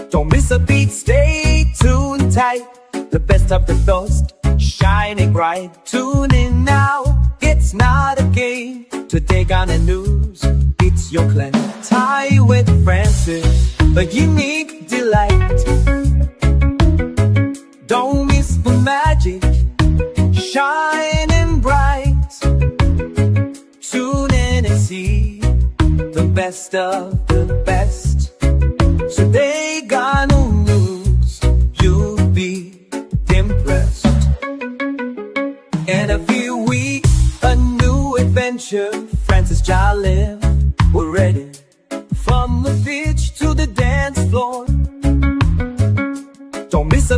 Don't miss a beat, stay tuned tight. The best of the best, shining bright. Tune in now, it's not a game. Today GUINNESS, it's your clan. Time with Francis, a unique delight. Don't miss the magic, shining bright. Tune in and see the best of the best. Today GUINNESS, you'll be impressed. In a few weeks, a new adventure. Francis Jalil, we're ready. From the beach to the dance floor. Don't miss a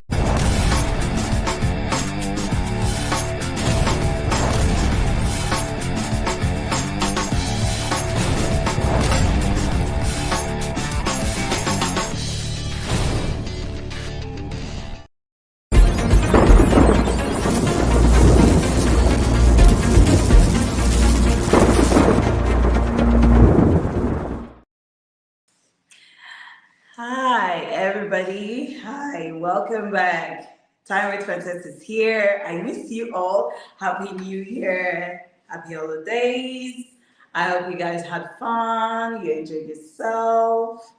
Hi, everybody. Hi, welcome back. Time with Frances is here. I miss you all. Happy New Year. Happy holidays. I hope you guys had fun. You enjoyed yourself.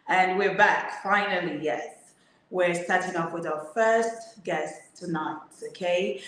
And we're back, finally, yes. We're starting off with our first guest tonight, okay?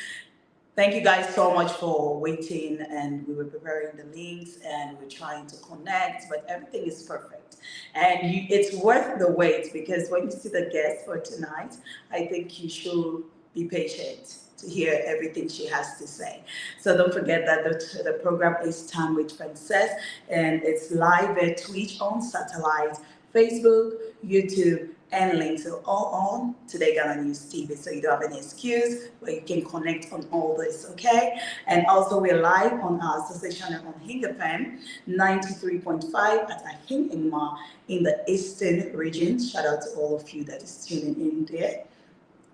Thank you guys so much for waiting, and we were preparing the links and we're trying to connect, but everything is perfect. And it's worth the wait, because when you see the guest for tonight, I think you should be patient to hear everything she has to say. So don't forget that the program is Time with Frances, and it's live at Twitch, on satellite, Facebook, YouTube, and links are all on TodayGhanaNews TV, so you don't have any excuse, where you can connect on all this, okay? And also we're live on our associate channel on Hingapem 93.5 at Ahimma in the Eastern region. Shout out to all of you that is tuning in there.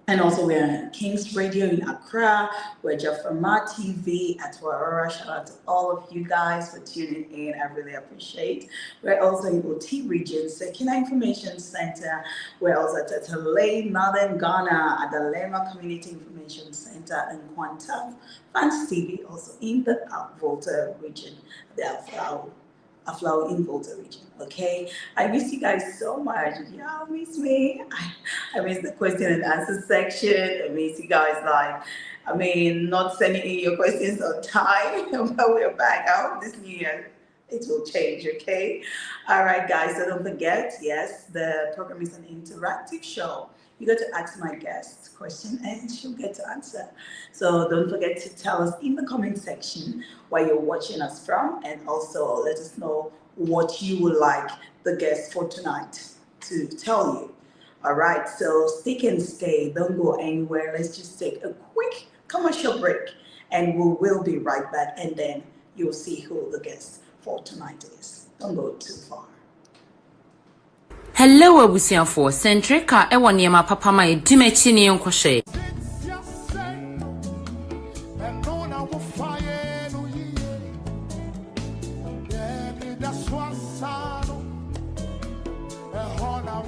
And also we're on King's Radio in Accra. We're Jaframa TV at Warora. Shout out to all of you guys for tuning in. I really appreciate. We're also in OT region, Sekina Information Center. We're also at Tatale, Northern Ghana, at the Lema Community Information Center in Quantum. Fans TV also in the Volta region, the Aflao in Volta region, okay? I miss you guys so much. Y'all miss me. I miss the question and answer section. I miss you guys, not sending in your questions on time, but we're back. I hope this new year it will change, okay? All right, guys, so don't forget, yes, the program is an interactive show. You got to ask my guest question and she'll get to answer. So don't forget to tell us in the comment section where you're watching us from, and also let us know what you would like the guest for tonight to tell you. All right, so stick and stay. Don't go anywhere. Let's just take a quick commercial break and we will be right back, and then you'll see who the guest for tonight is. Don't go too far. Hello, abusiafo. Centrica ewo niema papa ma edimechi ne yonkoshe.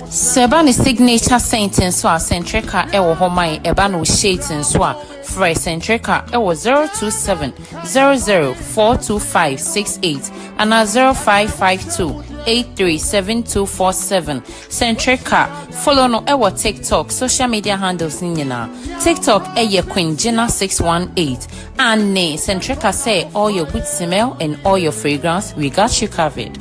Seba ni signature sentence so a Centrica ewo homai eba no shade so a fresh Centrica ewo 027 0042568 and 0552 837247. Centrica follow no ewo TikTok social media handles nyina. TikTok eye Queen Gina 618, and ne Centrica say all your good smell and all your fragrance, we got you covered.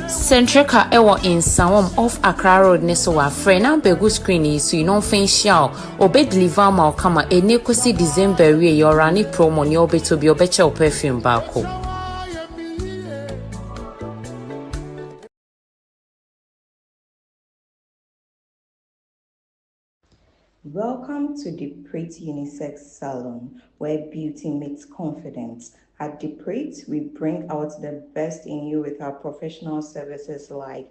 Centrica ewo in Sawam off Accra Road ne so wa friend na begu screen yi so you no fin shao obe deliver ma kama enekosi December we your rani promo ni obe to be obeche perfume bako. Welcome to the Pretty Unisex Salon, where beauty meets confidence. At the Pretty, we bring out the best in you with our professional services like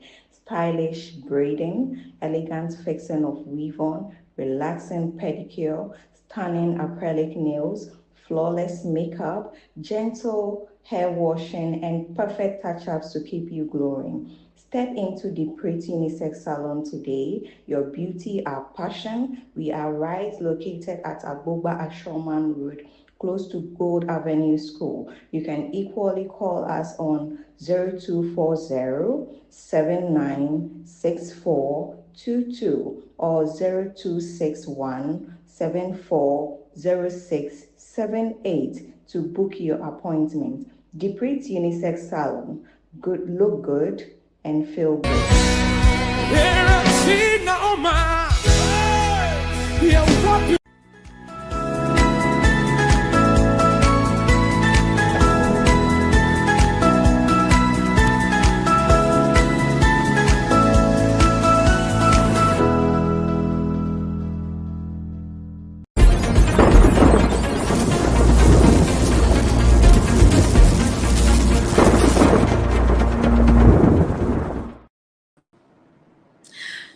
stylish braiding, elegant fixing of weave-on, relaxing pedicure, stunning acrylic nails, flawless makeup, gentle hair washing, and perfect touch-ups to keep you glowing. Step into the Pretty Unisex Salon today. Your beauty, our passion. We are right located at Agbogba Ashoman Road, close to Gold Avenue School. You can equally call us on 0240-796422 or 0261-740678 to book your appointment. The Pretty Unisex Salon. Good, look good and feel good.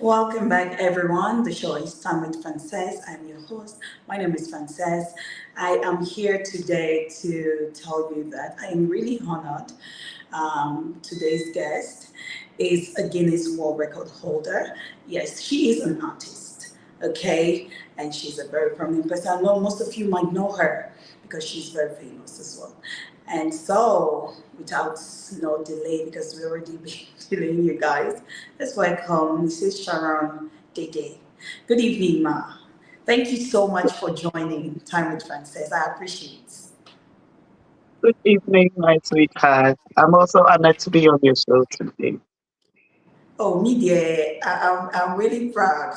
Welcome back, everyone. The show is Time with Frances. I'm your host. My name is Frances. I am here today to tell you that I am really honored. Today's guest is a Guinness World Record holder. Yes, she is an artist, okay? And she's a very prominent person. I know most of you might know her because she's very famous as well. And so, without no delay, because we already been delaying you guys, let's welcome Mrs. Sharon Dede. Good evening, Ma. Thank you so much for joining Time with Frances. I appreciate it. Good evening, my sweetheart. I'm also honored to be on your show today. Oh, me, dear, I'm really proud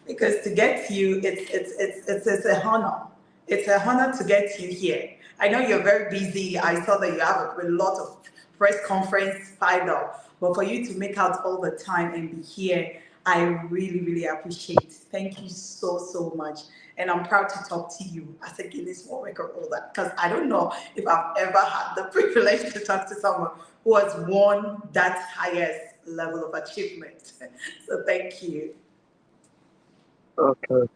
because to get you, it's a honor. It's a honor to get you here. I know you're very busy. I saw that you have a lot of press conference piled up, but for you to make out all the time and be here, I really, really appreciate it. Thank you so, so much. And I'm proud to talk to you as a Guinness World Record holder because I don't know if I've ever had the privilege to talk to someone who has won that highest level of achievement. So thank you. Okay.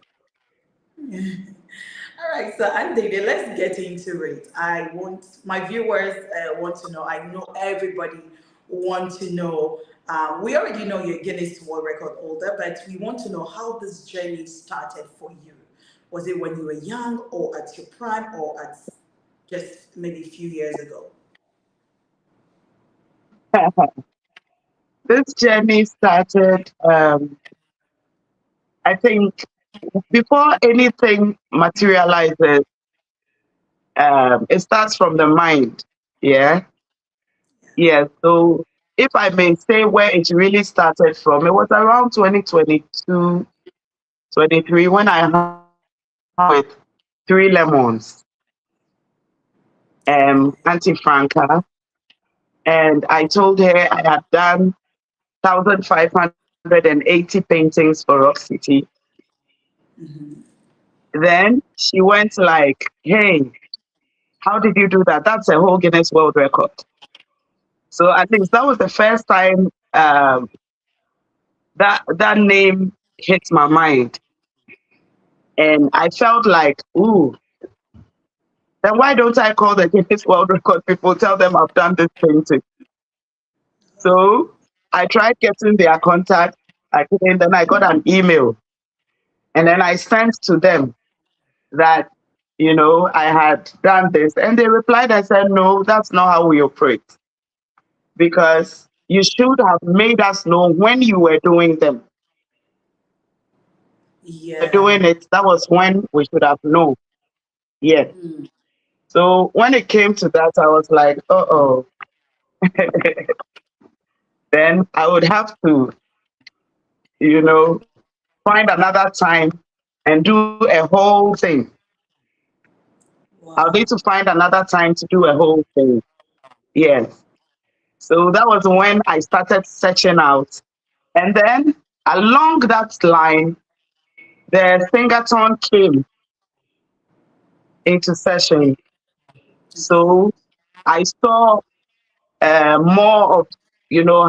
All right, so Andy, let's get into it. I want my viewers want to know. I know everybody want to know. We already know you're Guinness World Record holder, but we want to know how this journey started for you. Was it when you were young, or at your prime, or at just maybe a few years ago? This journey started, I think, before anything materializes, it starts from the mind. Yeah. Yeah. So if I may say where it really started from, it was around 2022, 23 when I hung with Three Lemons, Auntie Franca, and I told her I had done 1,580 paintings for Rock City. Then she went like, "Hey, how did you do that? That's a whole Guinness World Record." So I think that was the first time that name hit my mind, and I felt like, "Ooh, then why don't I call the Guinness World Record people? Tell them I've done this painting." So I tried getting their contact. I couldn't. Then I got an email, and then I sent to them that I had done this, and they replied. I said, "No, that's not how we operate, because you should have made us know when you were doing them. You're Yeah. doing it. That was when we should have known." Yes. Mm. So when it came to that, I was like, "Oh." Then I would have to, find another time and do a whole thing. I'll need Wow. to find another time to do a whole thing. Yes. So that was when I started searching out. And then along that line, the Singathon came into session. Okay. So I saw more of,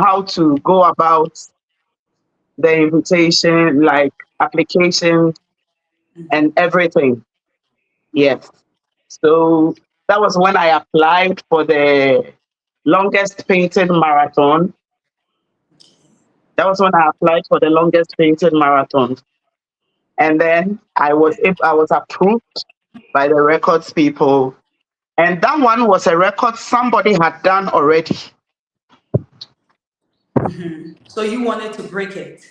how to go about. the invitation, like application and everything. Yes. So that was when I applied for the longest painting marathon. That was when I applied for the longest painting marathon. And then I was approved by the records people. And that one was a record somebody had done already. So you wanted to break it?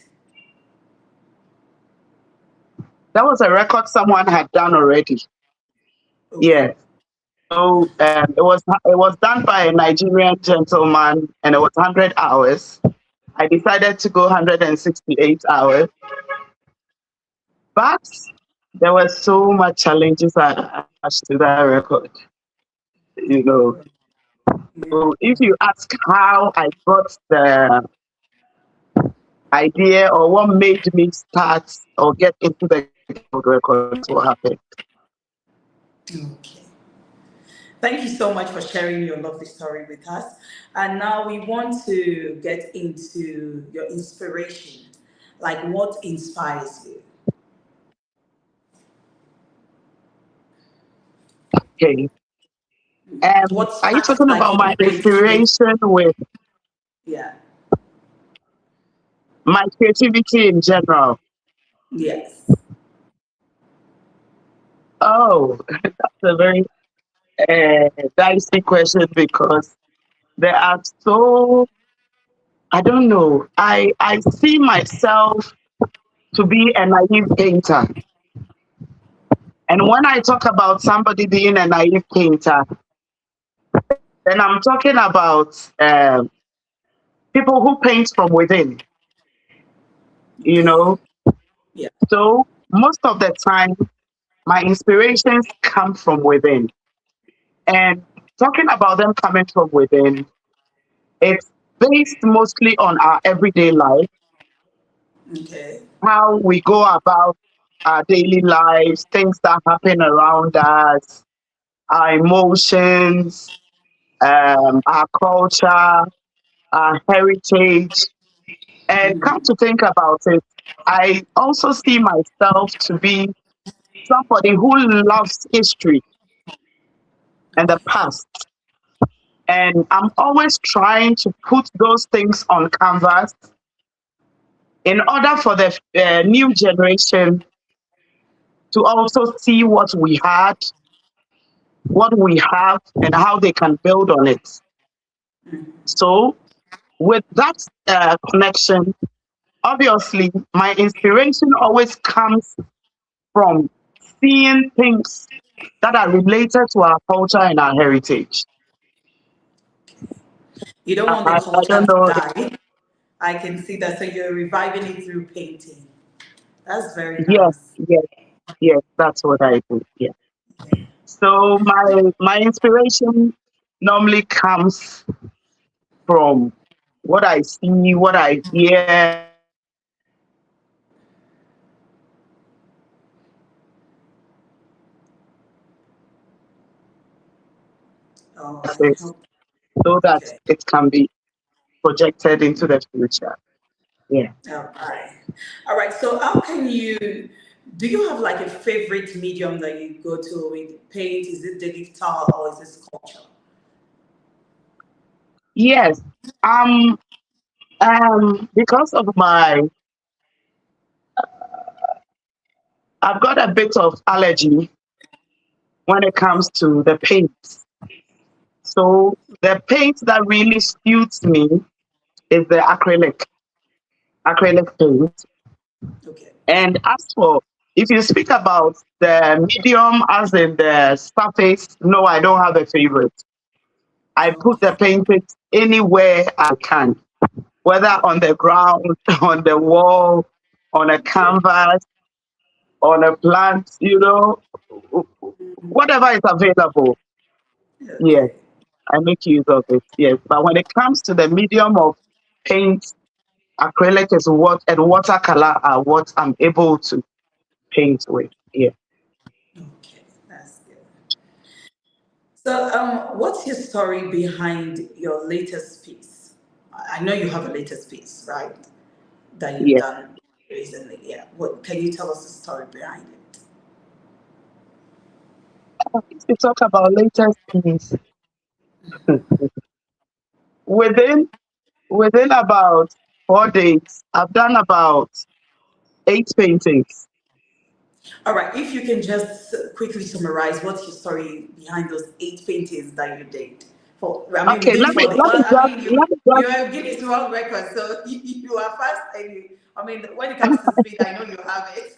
That was a record someone had done already. Okay. Yeah. So it was done by a Nigerian gentleman, and it was 100 hours. I decided to go 168 hours, but there were so much challenges attached to that record. You know, so if you ask how I got the idea or what made me start or get into the world records, what happened? Okay. Thank you so much for sharing your lovely story with us. And now we want to get into your inspiration. Like, what inspires you? Okay. What Are you sparks talking like about your my creativity? inspiration with Yeah. my creativity in general? Yes. Oh, that's a very dicey question because there are so, I don't know. I see myself to be a naive painter. And when I talk about somebody being a naive painter, then I'm talking about people who paint from within, you Okay. know. Yeah. So most of the time, my inspirations come from within. And talking about them coming from within, it's based mostly on our everyday life, Okay. how we go about our daily lives, things that happen around us, our emotions, our culture, our heritage. And come to think about it, I also see myself to be somebody who loves history and the past. And I'm always trying to put those things on canvas in order for the new generation to also see what we have, and how they can build on it. So, with that connection, obviously, my inspiration always comes from seeing things that are related to our culture and our heritage. You don't want the I culture don't to know. die. I can see that. So you're reviving it through painting. That's very Yes, nice. yes, yes, that's what I do. Yeah. So my inspiration normally comes from what I see, what I hear, Oh, I so hope. that Okay. it can be projected into the future. Yeah. All right. All right. So how can you, do you have like a favorite medium that you go to with paint? Is it digital or is it sculpture? Yes. Um. Because of I've got a bit of allergy when it comes to the paint. So the paint that really suits me is the acrylic paint. Okay. And as for, if you speak about the medium as in the surface, no, I don't have a favorite. I put the Okay. painting anywhere I can, whether on the ground, on the wall, on a Okay. canvas, on a plant, whatever is available. Yes, Okay. I make use of it. Yes. But when it comes to the medium of paint, acrylic is what, and watercolor are what I'm able to paint with. Yeah. Okay. That's good. So, what's your story behind your latest piece? I know you have a latest piece, right? that you've Yeah. done recently. Yeah. What can you tell us the story behind it? If we talk about latest piece, within within about 4 days, I've done about 8 paintings. All right. If you can just quickly summarize what's your story behind those 8 paintings that you did. For, I mean, Okay, within 4 days. let me Well, I just mean, let me you just are Guinness World Record, so you are fast. And you, I mean, when it comes to speed, I know you have it.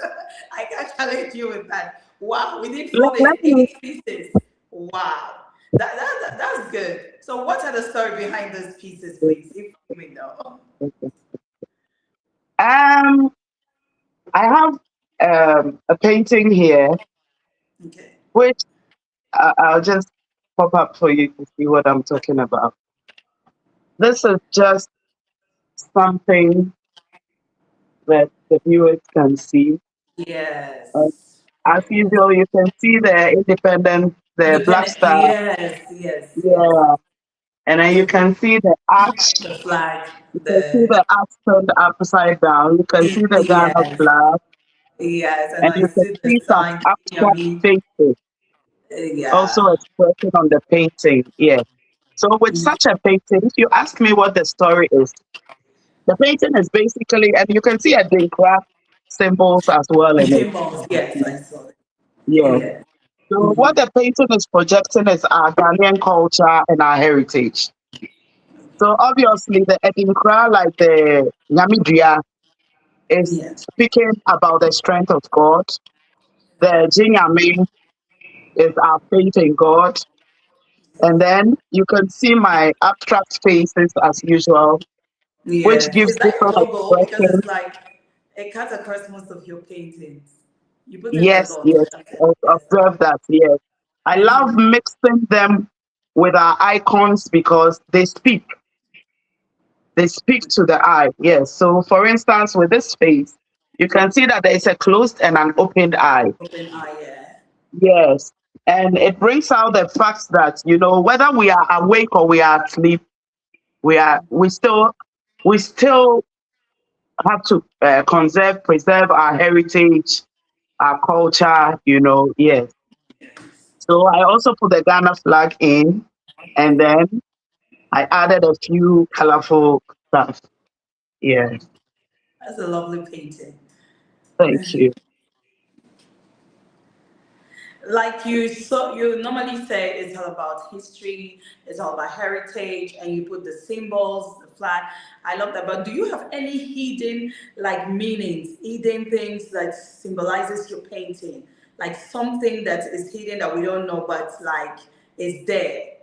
I can challenge you with that. Wow, within let, 4 days, let me 8 pieces. Wow, that's good. So, what are the story behind those pieces, please? If we know. um I have a painting here Okay. which I'll just pop up for you to see what I'm talking about. This is just something that the viewers can see. Uh, Yes. as usual, you can see the independent, the black Independent. star, Yes. Yes. Yes. yeah, and then you can see the arch. The flag. You can see The the arch turned upside down. You can see the Ghana yes. flag, Yes, and and I you can see the see some sign abstract Yami. faces also Yeah. expressing on the painting. Yeah. So with such a painting, if you ask me what the story is, the painting is basically, and you can see a Dinkra symbols as well in it. Symbols. Yes, I saw it. Yeah. Yeah. So what the painting is projecting is our Ghanaian culture and our heritage. So obviously the Edinkra, like the Nyamidria, is Yeah. speaking about the strength of God. The Jinyame is our faith in God. And then you can see my abstract faces as usual, which Yes. gives Is that your different logo? Because expressions. it's like it cuts across most of your paintings. You put it a Yes, lot. yes, Yes. observe that. Yes, I love mixing them with our icons because they speak to the eye. Yes. So, for instance, with this face, you can see that there is a closed and an opened eye. Open eye. Yeah. Yes, and it brings out the fact that whether we are awake or we are asleep, we still have to preserve our heritage, our culture. Yes. So I also put the Ghana flag in, and then I added a few colorful stuff. Yeah, That's a lovely painting. thank you. Like you normally say it's all about history, it's all about heritage, and you put the symbols, the flag. I love that. But do you have any hidden like meanings, hidden things that symbolizes your painting? Like something that is hidden that we don't know, but like is there.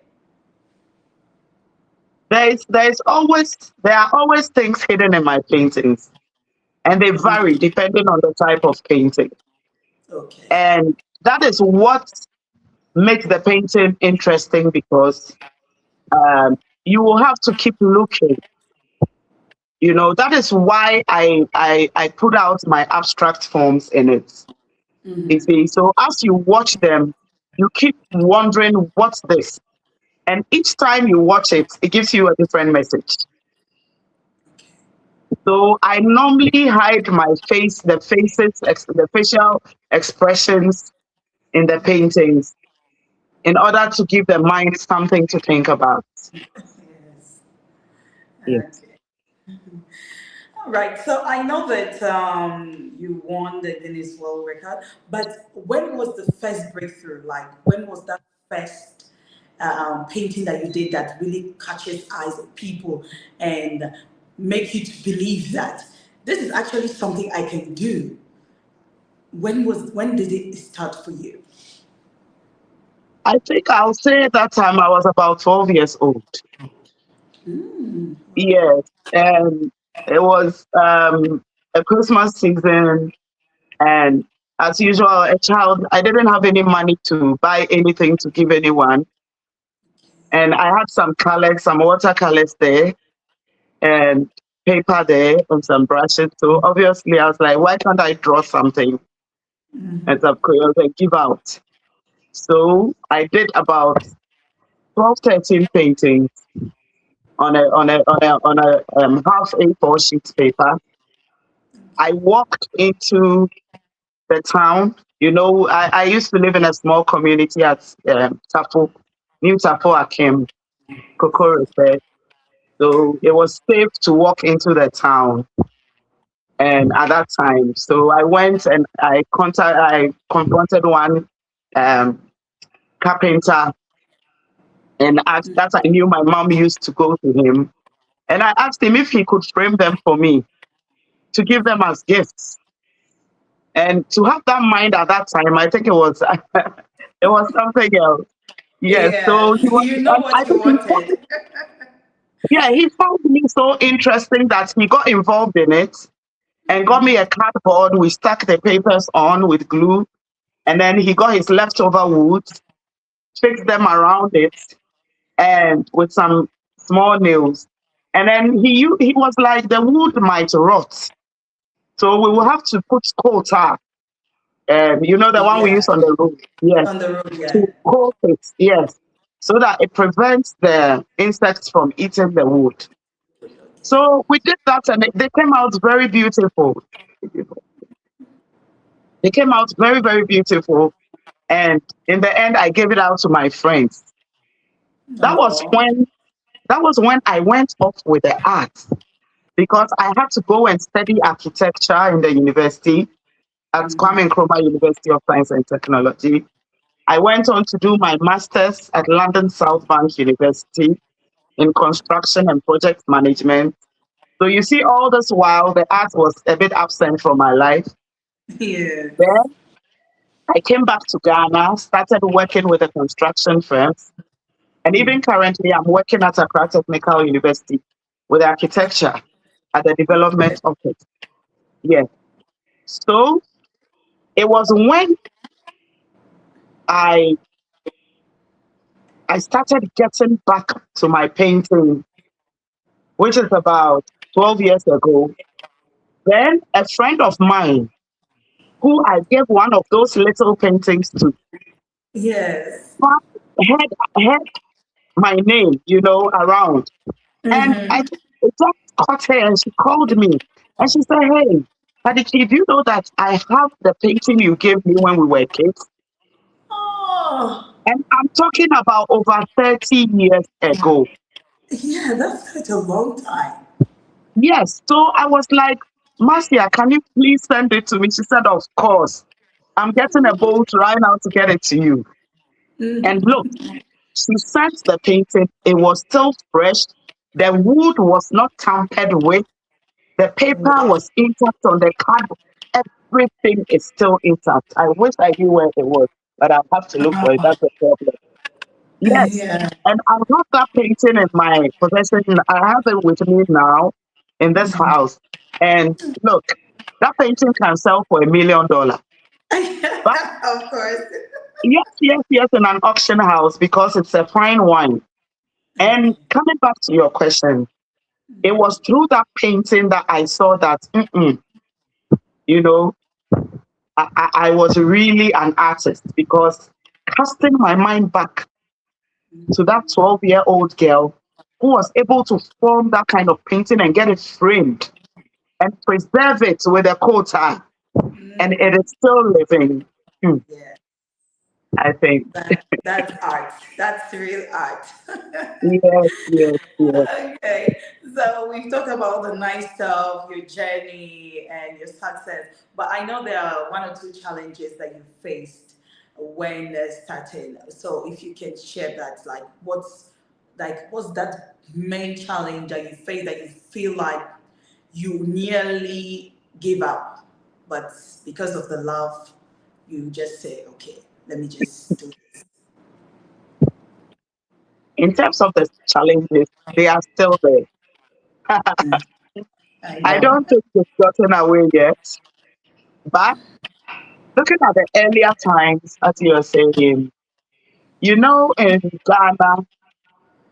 There are always things hidden in my paintings, and they vary depending on the type of painting. Okay. And that is what makes the painting interesting because you will have to keep looking. That is why I put out my abstract forms in it. You see, so as you watch them, you keep wondering what's this, and each time you watch it, it gives you a different message. So I normally hide my face, the facial expressions in the paintings in order to give the mind something to think about. Yes. Yes. Okay. All right. So I know that you won the Guinness World Record, but when was the first breakthrough? Like, when was that first painting that you did that really catches eyes of people and make you to believe that this is actually something I can do? When did it start for you? I think I'll say that time I was about 12 years old. Yes. And it was a Christmas season. And as usual, a child, I didn't have any money to buy anything to give anyone. And I had some colors, some watercolors there, and paper there, and some brushes. So obviously, I was like, why can't I draw something and some crayons and give out? So I did about 12, 13 paintings on a half A4 sheet paper. I walked into the town. I used to live in a small community at Tapo, New Tapo Akim, Kokoro. So it was safe to walk into the town. And at that time, so I went and I confronted one um, carpenter and asked that I knew my mom used to go to him. And I asked him if he could frame them for me to give them as gifts. And to have that mind at that time, I think it was it was something else. Yes. Yeah, So he was, you know and I what you think wanted. yeah, he found me so interesting that he got involved in it and got me a cardboard. We stuck the papers on with glue, and then he got his leftover wood, fixed them around it, and with some small nails. And then he was like, the wood might rot, so we will have to put coal tar. The one we use Yeah, on the roof. Yes, on the road. Yeah. to coat it. Yes, so that it prevents the insects from eating the wood. So we did that, and they came out very beautiful. They came out very, very beautiful. And in the end, I gave it out to my friends. That was Oh, when that was when I went off with the art because I had to go and study architecture in the university at Kwame Nkrumah University of Science and Technology. I went on to do my master's at London South Bank University in construction and project management. So you see, all this while the art was a bit absent from my life. yeah. Then I came back to Ghana, started working with a construction firms, and even currently I'm working at Accra Technical University with architecture at the development office. Yes. So it was when I I started getting back to my painting, which is about 12 years ago. Then a friend of mine who I gave one of those little paintings to Yes. had my name, around. And I think it just caught her and she called me and she said, "Hey, Padiki, do you know that I have the painting you gave me when we were kids?" Oh, And I'm talking about over 30 years ago. yeah, that's such a long time. Yes. So I was like, "Marcia, can you please send it to me?" She said, "Of course. I'm getting a boat right now to get it to you." And look, she sent the painting. It was still fresh. The wood was not tampered with. The paper Wow. was intact on the card. Everything is still intact. I wish I knew where it was, but I'll have to look for it. That's the problem. Yes. Yeah. And I have that painting in my possession. I have it with me now in this house. And look, that painting can sell for $1 million. But Of course. yes, yes, yes, in an auction house because it's a fine wine. And coming back to your question, it was through that painting that I saw that, you know, I was really an artist because casting my mind back to that 12-year-old girl who was able to form that kind of painting and get it framed and preserve it with a quota, and it is still living. Hmm, Yeah. I think. That's art. That's real art. Yes, yes, yes. Okay, so we've talked about the nice stuff, your journey, and your success. But I know there are one or two challenges that you faced when starting. So if you can share that, what's that main challenge that you face that you feel like you nearly give up, but because of the love, you just say, okay, let me just do this. In terms of the challenges, they are still there. I I know. don't think it's gotten away yet. But looking at the earlier times, as you are saying, in Ghana,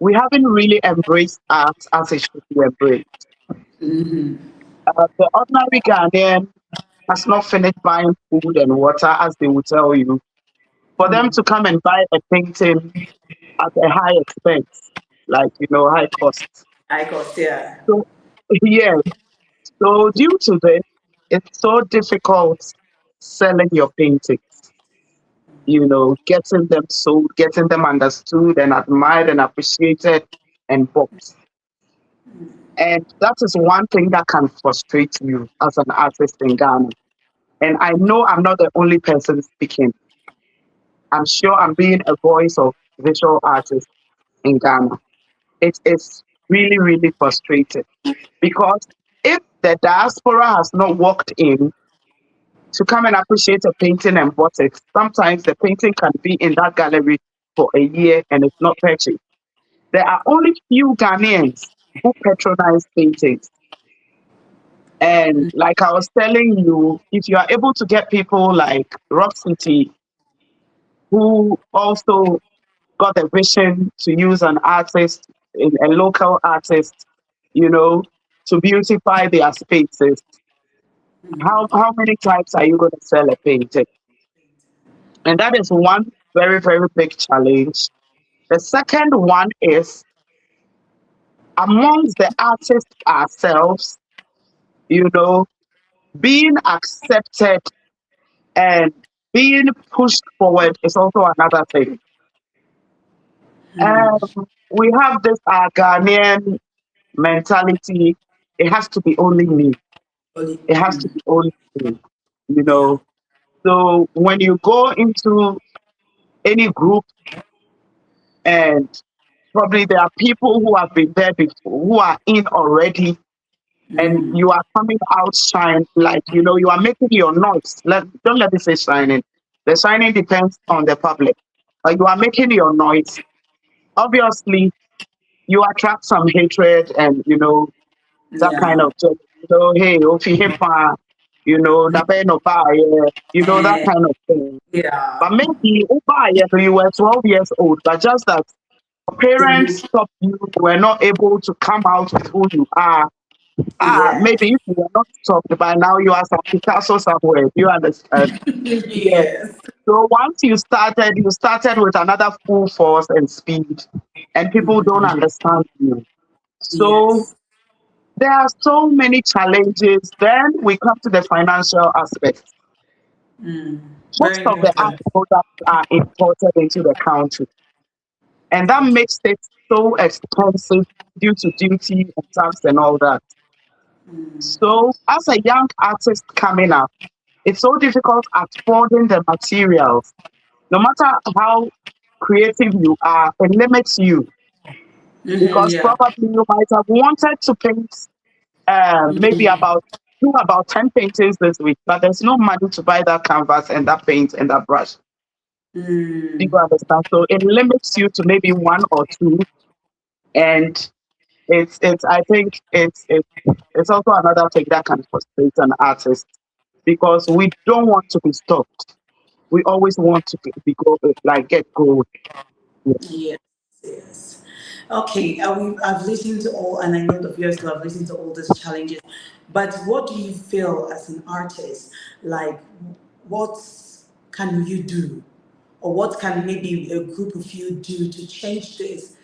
we haven't really embraced art as it should be embraced. The ordinary Ghanaian has not finished buying food and water, as they will tell you, for them to come and buy a painting at a high expense, like, high cost. I got, yeah. So, yes. So, due to this, it's so difficult selling your paintings, getting them sold, getting them understood and admired and appreciated and bought. And that is one thing that can frustrate you as an artist in Ghana. And I know I'm not the only person speaking. I'm sure I'm being a voice of visual artists in Ghana. It is really, really frustrating because if the diaspora has not walked in to come and appreciate a painting and bought it, sometimes the painting can be in that gallery for a year and it's not purchased. There are only few Ghanaians who patronize paintings. And like I was telling you, if you are able to get people like Rock City, who also got the vision to use an artist, a local artist, you know, to beautify their spaces, how many times are you going to sell a painting? And that is one very, very big challenge. The second one is amongst the artists ourselves, you know, being accepted and being pushed forward is also another thing. We have this Ghanaian mentality. It has to be only me. It has to be only me, you Yeah. know. So when you go into any group and probably there are people who have been there before, who are in already, and you are coming out shine, like, you are making your noise. Don't let me say shining. The shining depends on the public. But you are making your noise. Obviously, you attract some hatred and, that kind Yeah. of, hey, Ofi Hipa, that no buy, that Eh, kind of thing. yeah. But maybe you were 12 years old, but just that your parents Mhm. stopped you, you were not able to come out with who you are. Yeah. Maybe if you were not stopped by now, you are some Picasso somewhere. You understand? Yeah. Yes. So once you started with another full force and speed, and people don't understand you. So Yes. there are so many challenges. Then we come to the financial aspect. Most Very of the art important. products are imported into the country, and that makes it so expensive due to duty and tax and all that. So, as a young artist coming up, it's so difficult affording the materials. No matter how creative you are, it limits you because Yeah. probably you might have wanted to paint maybe do about 10 paintings this week, but there's no money to buy that canvas and that paint and that brush. Do you understand? So it limits you to maybe one or two, and it's I think it's also another thing that can frustrate an artist because we don't want to be stopped. We always want to get gold. Yeah. Yes. Yes. Okay. I've listened to all, and I know the viewers have listened to all these challenges. But what do you feel as an artist? Like, what can you do, or what can maybe a group of you do to change this?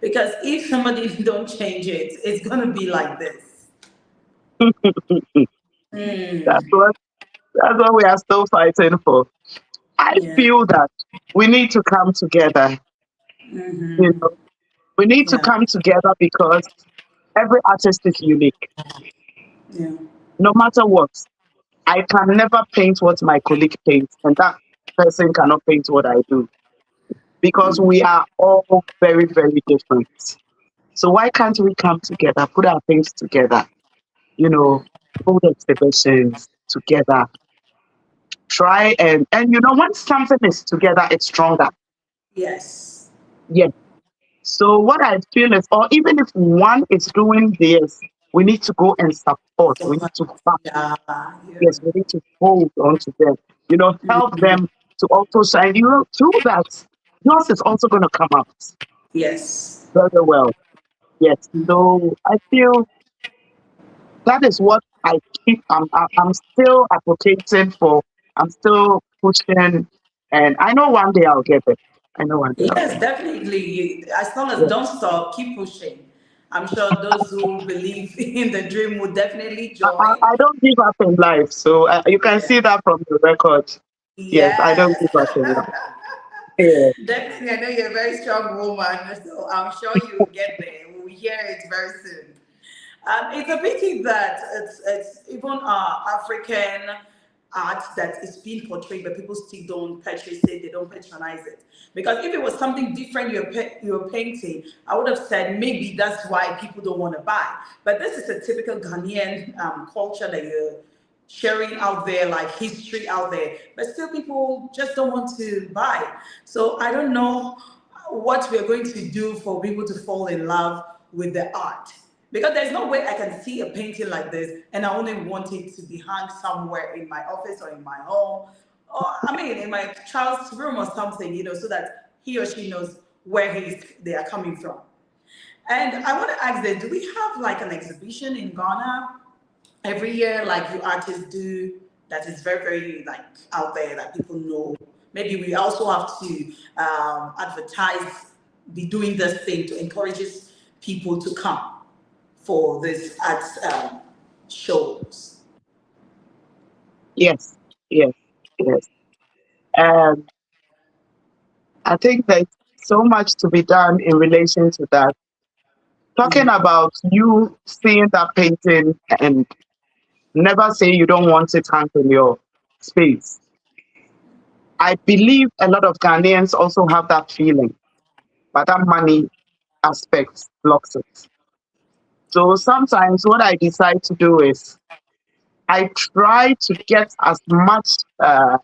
Because if somebody don't change it, it's gonna be like this. That's what we are still fighting for. I Yeah. feel that we need to come together. You know, we need to Yeah. come together because every artist is unique. Yeah. No matter what, I can never paint what my colleague paints, and that person cannot paint what I do because we are all very, very different. So why can't we come together, put our things together, hold exhibitions together, try and when something is together, it's stronger. Yes. Yes. So what I feel is, or even if one is doing this, we need to go and support. So We need to back. yeah. Yes, we need to hold on to them. Help them to also shine. Through that, yours is also going to come out Yes. very well. Yes. So I feel that is what I keep. I'm still advocating for. I'm still pushing, and I know one day I'll get it. I know one day I'll Yes, get definitely. As long as it. don't stop, keep pushing. I'm sure those who believe in the dream would definitely I, join. I don't give up in life, so you can Yeah. see that from the record. Yes, I don't Yes. give up in life. Yeah. Definitely, I know you're a very strong woman, so I'm sure you'll get there. We'll hear it very soon. It's a pity that it's even African art that is being portrayed, but people still don't purchase it. They don't patronize it because if it was something different you're painting, I would have said maybe that's why people don't want to buy. But this is a typical Ghanaian culture that you're sharing out there, like history out there, but still people just don't want to buy. So I don't know what we're going to do for people to fall in love with the art. Because there's no way I can see a painting like this and I only want it to be hung somewhere in my office or in my home, or I mean in my child's room or something, so that he or she knows where they are coming from. And I want to ask them, do we have like an exhibition in Ghana every year, like you artists do, that is very, very like out there that people know? Maybe we also have to advertise, be doing this thing to encourage people to come for this arts shows. Yes, yes, yes. Um, I think there's so much to be done in relation to that. Talking about you seeing that painting and never say you don't want it hung in your space. I believe a lot of Ghanaians also have that feeling, but that money aspect blocks it. So sometimes what I decide to do is I try to get as much a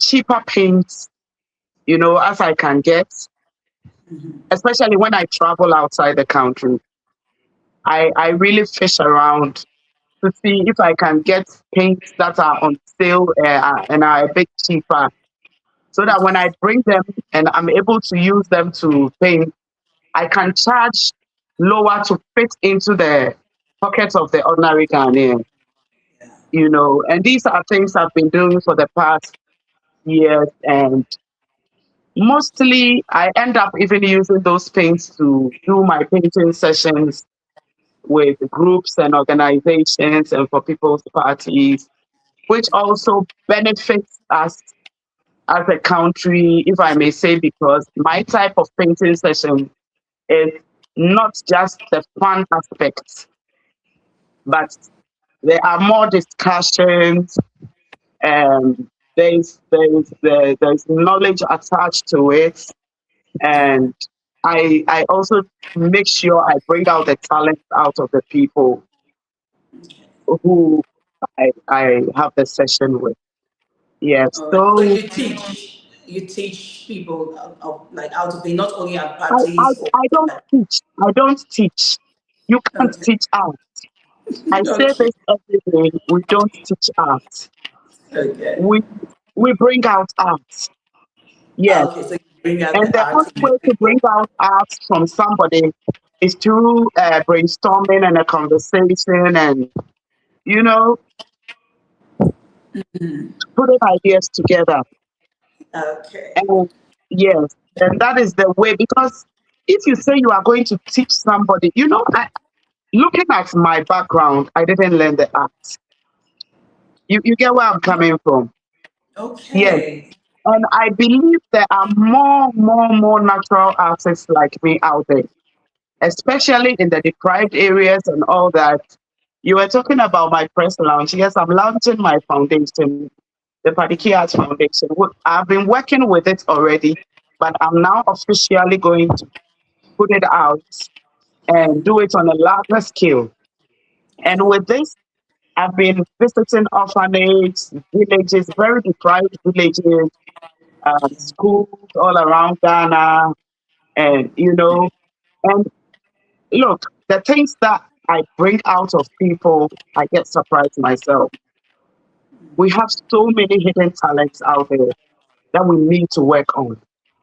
cheaper paint, as I can get, especially when I travel outside the country. I really fish around to see if I can get paints that are on sale and are a bit cheaper, so that when I bring them and I'm able to use them to paint, I can charge lower to fit into the pockets of the ordinary Ghanaian. And these are things I've been doing for the past years, and mostly I end up even using those paints to do my painting sessions with groups and organizations and for people's parties, which also benefits us as a country, if I may say, because my type of painting session is not just the fun aspects, but there are more discussions, and there's knowledge attached to it, and I also make sure I bring out the talent out of the people who I have the session with. Yes. All right. So So you teach people like how to be not only at I, I, parties or I don't teach. I don't teach. You can't okay. teach art. I say Okay. this every day. We don't teach art. Okay. We we bring out art. Yes. Okay. So you bring out And the the art only in the way to bring people. out art from somebody is through brainstorming and a conversation, and you know putting ideas together. Okay. And yes, and that is the way, because if you say you are going to teach somebody, looking at my background, I didn't learn the art. You get where I'm coming from? Yes. Okay. And I believe there are more natural artists like me out there, especially in the deprived areas and all that. You were talking about my press launch. Yes, I'm launching my foundation, the Padiki Arts Foundation. I've been working with it already, but I'm now officially going to put it out and do it on a larger scale. And with this, I've been visiting orphanages, villages, very deprived villages, schools all around Ghana, and look, the things that I bring out of people, I get surprised myself. We have so many hidden talents out there that we need to work on.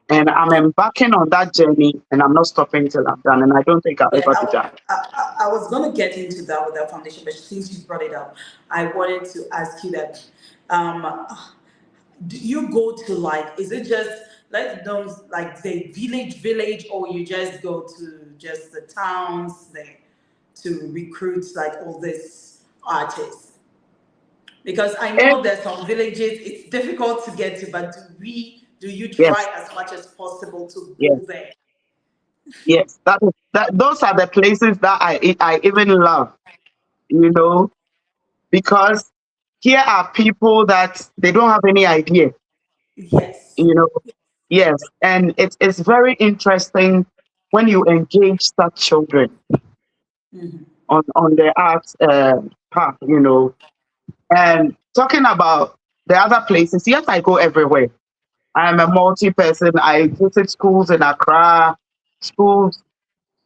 And I'm embarking on that journey, and I'm not stopping till I'm done. And I don't think I'll Yeah, ever be done. I was going to get into that with that foundation, but since you brought it up, I wanted to ask you that um, do you go to like, is it just like those like the village, or you just go just the towns there to recruit like all these artists? Because I Eh, know there's some villages it's difficult to get to, but do you yes, try as much as possible to yes, go there? yes. Those are the places that I even love, you know, because here are people that they don't have any idea, Yes. you know. Yes, and it's very interesting when you engage such children Mhm. on the arts path, you know. And talking about the other places, yes, I go everywhere. I am a multi person. I visit schools in Accra, schools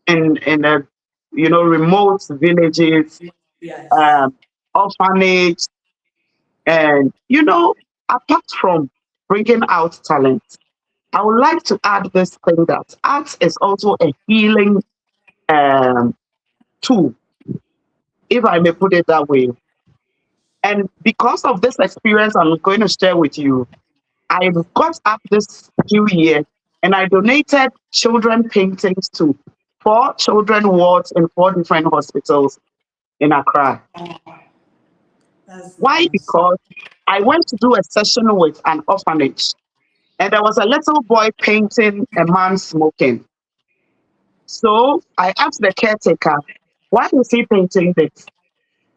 in a remote villages, Yes. um, orphanage, and apart from bringing out talent, I would like to add this thing that art is also a healing um, tool, if I may put it that way. And because of this experience I'm going to share with you, I got up this new year and I donated children paintings to 4 children wards in 4 different hospitals in Accra. Oh, that's Why? nice. Because I went to do a session with an orphanage and there was a little boy painting a man smoking. So I asked the caretaker, why is he painting this?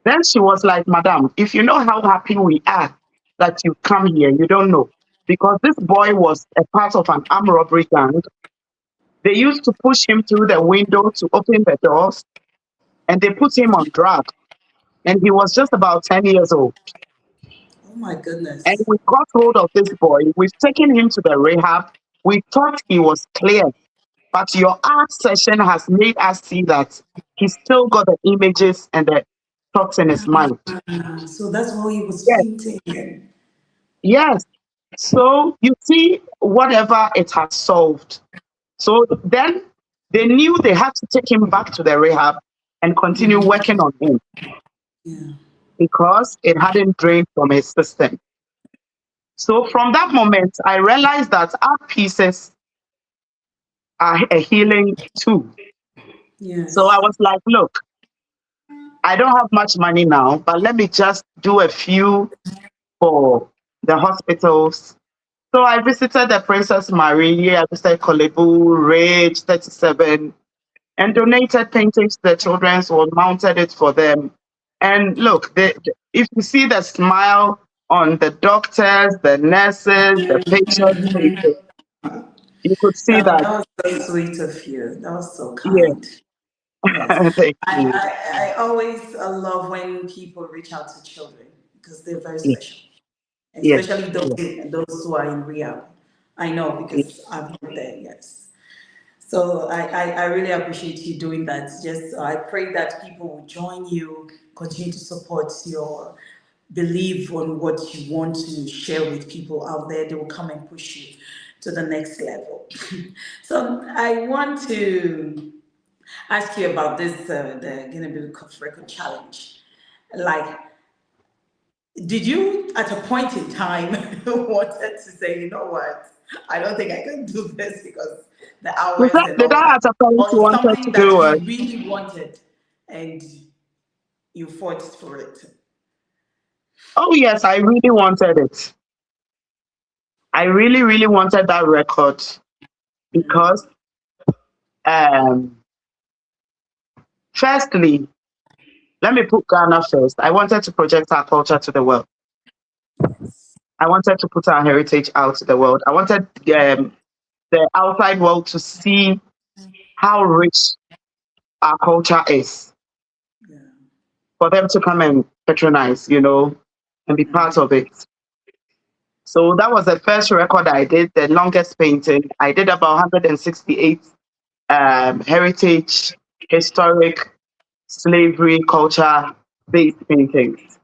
Then she was like, Madam, if you know how happy we are that you come here, you don't know. Because this boy was a part of an armed robbery gang. They used to push him through the window to open the doors, and they put him on drugs. And he was just about 10 years old. Oh my And goodness. we got hold of this boy. We've taken him to the rehab. We thought he was clear. But your art session has made us see that he's still got the images and the thoughts in his mind. So that's why he was Yes, painting. yes. So you see, whatever it has solved. So then they knew they had to take him back to the rehab and continue working on him Yeah. because it hadn't drained from his system. So from that moment, I realized that art pieces are a healing too. So I Yes. was like, look, I don't have much money now, but let me just do a few for the hospitals. So I visited the Princess Marie, I visited Kolebu, Rage 37, and donated paintings to the children's ward, mounted it for them. And look, if you see the smile on the doctors, the nurses, the patients' faces, you could see That, that, that was so sweet of you. That was so yeah, kind. Yes. thank I, you. I always love when people reach out to children because they're very Yeah, special, yes, especially yes, those who are in rehab. I know yes, because I've been there, yes. So I really appreciate you doing that. Just I pray that people will join you, continue to support your belief on what you want to share with people out there. They will come and push you to the next level. So I want to ask you about this the Guinness Book of Record challenge. Like, did you at a point in time wanted to say, you know what, I don't think I can do this because the Did hours I, and did all I that, at a point or it's wanted to something do that you it? really wanted and you fought for it? Oh, yes, I really wanted it. I really, really wanted that record because, um, firstly, let me put Ghana first. I wanted to project our culture to the world. I wanted to put our heritage out to the world. I wanted the outside world to see how rich our culture is, Yeah. for them to come and patronize, and be part of it. So that was the first record I did, the longest painting. I did about 168 heritage, historic, slavery, culture based paintings.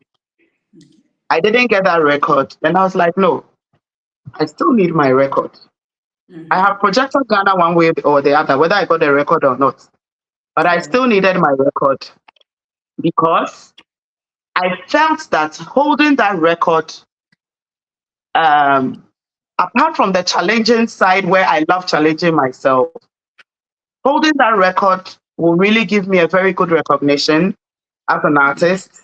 I didn't get that record. Then I was like, no, I still need my record. I have projected Ghana one way or the other, whether I got the record or not. But I Yeah. still needed my record because I felt that holding that record, um, apart from the challenging side where I love challenging myself, holding that record will really give me a very good recognition as an artist.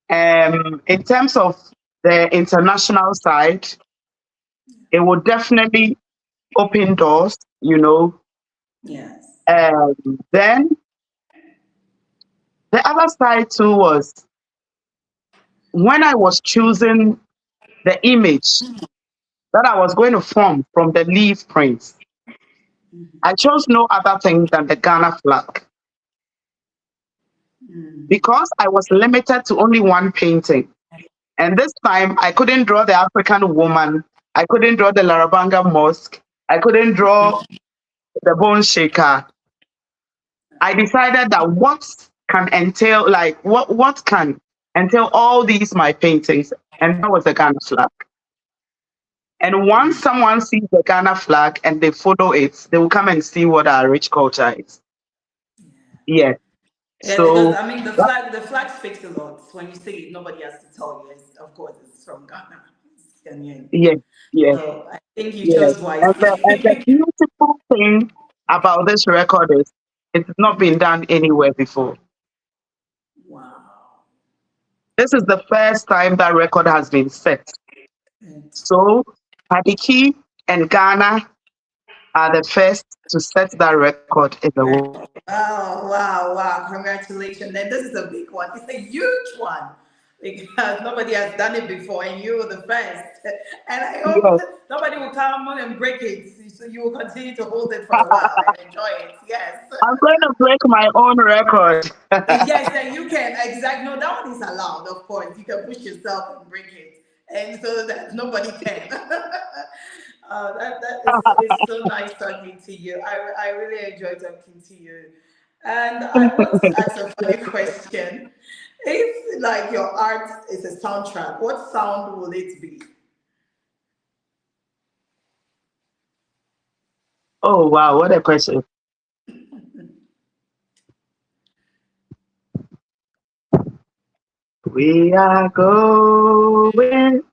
In terms of the international side, it will definitely open doors, you know. Yes. Then the other side too was when I was choosing the image that I was going to form from the leaf print, I chose no other thing than the Ghana flag because I was limited to only one painting. And this time I couldn't draw the African woman, I couldn't draw the Larabanga Mosque, I couldn't draw the bone shaker. I decided that what can entail, like what can entail all these my paintings, and that was the Ghana flag. And once someone sees the Ghana flag and they follow it, they will come and see what our rich culture is. Yes. Yes, because So I mean the flag speaks a lot. When you say it, nobody has to tell you. It's, of course, it's from Ghana. It's Ghanaian. yes, yes, So I think you yes. chose And the wisely. beautiful thing about this record is it's not been done anywhere before. Wow. This is the first time that record has been set. Good. So Hadiki and Ghana are the first to set that record in the world. Wow, wow, wow. Congratulations. And this is a big one. It's a huge one because nobody has done it before and you were the first. And I hope Yes. that nobody will come on and break it. So you will continue to hold it for a while and enjoy it. Yes. I'm going to break my own record. Yes, and you can. Exactly. No, that one is allowed, of course. You can push yourself and break it. And so that nobody can. That is it's so nice talking to you. I really enjoy talking to you. And I want to ask a funny question. If like your art is a soundtrack, what sound will it be? Oh, wow. What a question. We are going.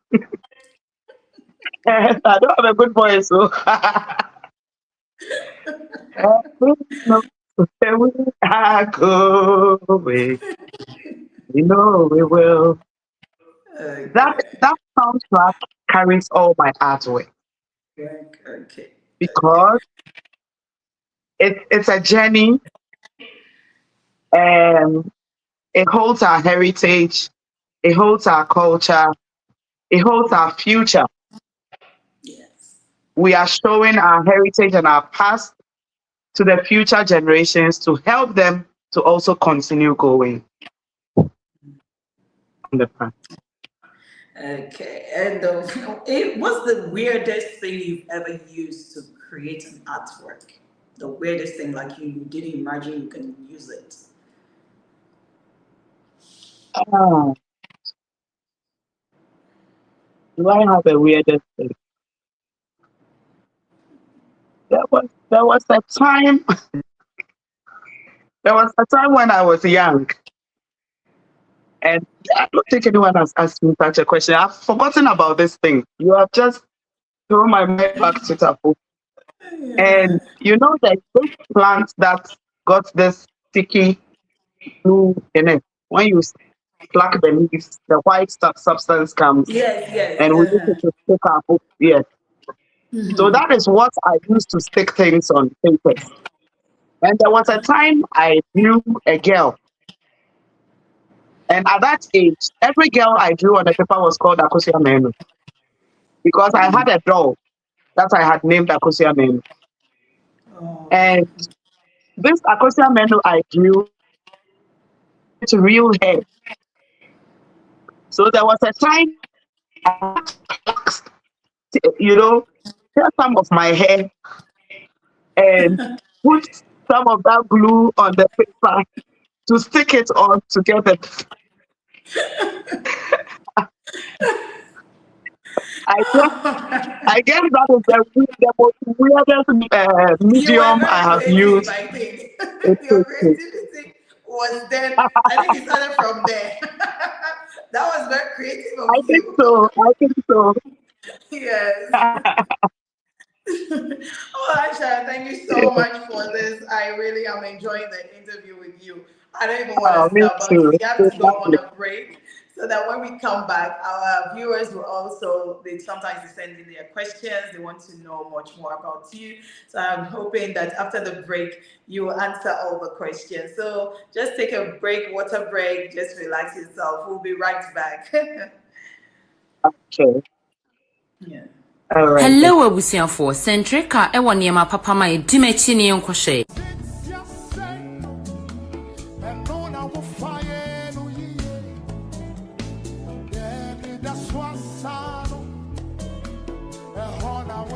I don't have a good voice, so. No, we are going. We know we will. That Okay. that soundtrack carries all my artwork Okay. Okay. Okay. because it's a journey and it holds our heritage, it holds our culture, it holds our future. Yes. We are showing our heritage and our past to the future generations to help them to also continue going on the path. Okay, and what's the weirdest thing you've ever used to create an artwork? The weirdest thing, like you didn't imagine you can use it. Ah, do I have a weirdest thing? There was a time there was a time when I was young, and I don't think anyone has asked me such a question. I've forgotten about this thing. You have just thrown my mind back to Tapu. And you know that this plant that got this sticky glue in it. When you pluck the leaves, the white substance comes, Yes, yes. and we use it to stick our book. Yes. So that is what I used to stick things on papers. And there was a time I drew a girl. And at that age, every girl I drew on the paper was called Akosia Menu because I had a doll that I had named Akosia Menu. Oh, And this Akosia Menu I drew to real hair. So there was a time I had to pluck, you know, tear some of my hair and put some of that glue on the paper to stick it on together. I guess I guess that is the most weirdest you were medium I very have creative, used. I think. It Your creativity was then, I think it started from there. That was very creative I of think you. so. I think so. Yes. Oh, Aisha, thank you so much for this. I really am enjoying the interview with you. I don't even want Oh, to me stop, but too. we have It's to go on lovely. a break so that when we come back, our viewers will also, they sometimes they send in their questions. They want to know much more about you. So I'm hoping that after the break, you will answer all the questions. So just take a break, water break, just relax yourself. We'll be right back. Okay. Yeah. All right. Hello abusuafoɔ Centrica ɛwɔ nneɛma papa ma yɛdi m'akyi ne yɛnkɔhwɛ.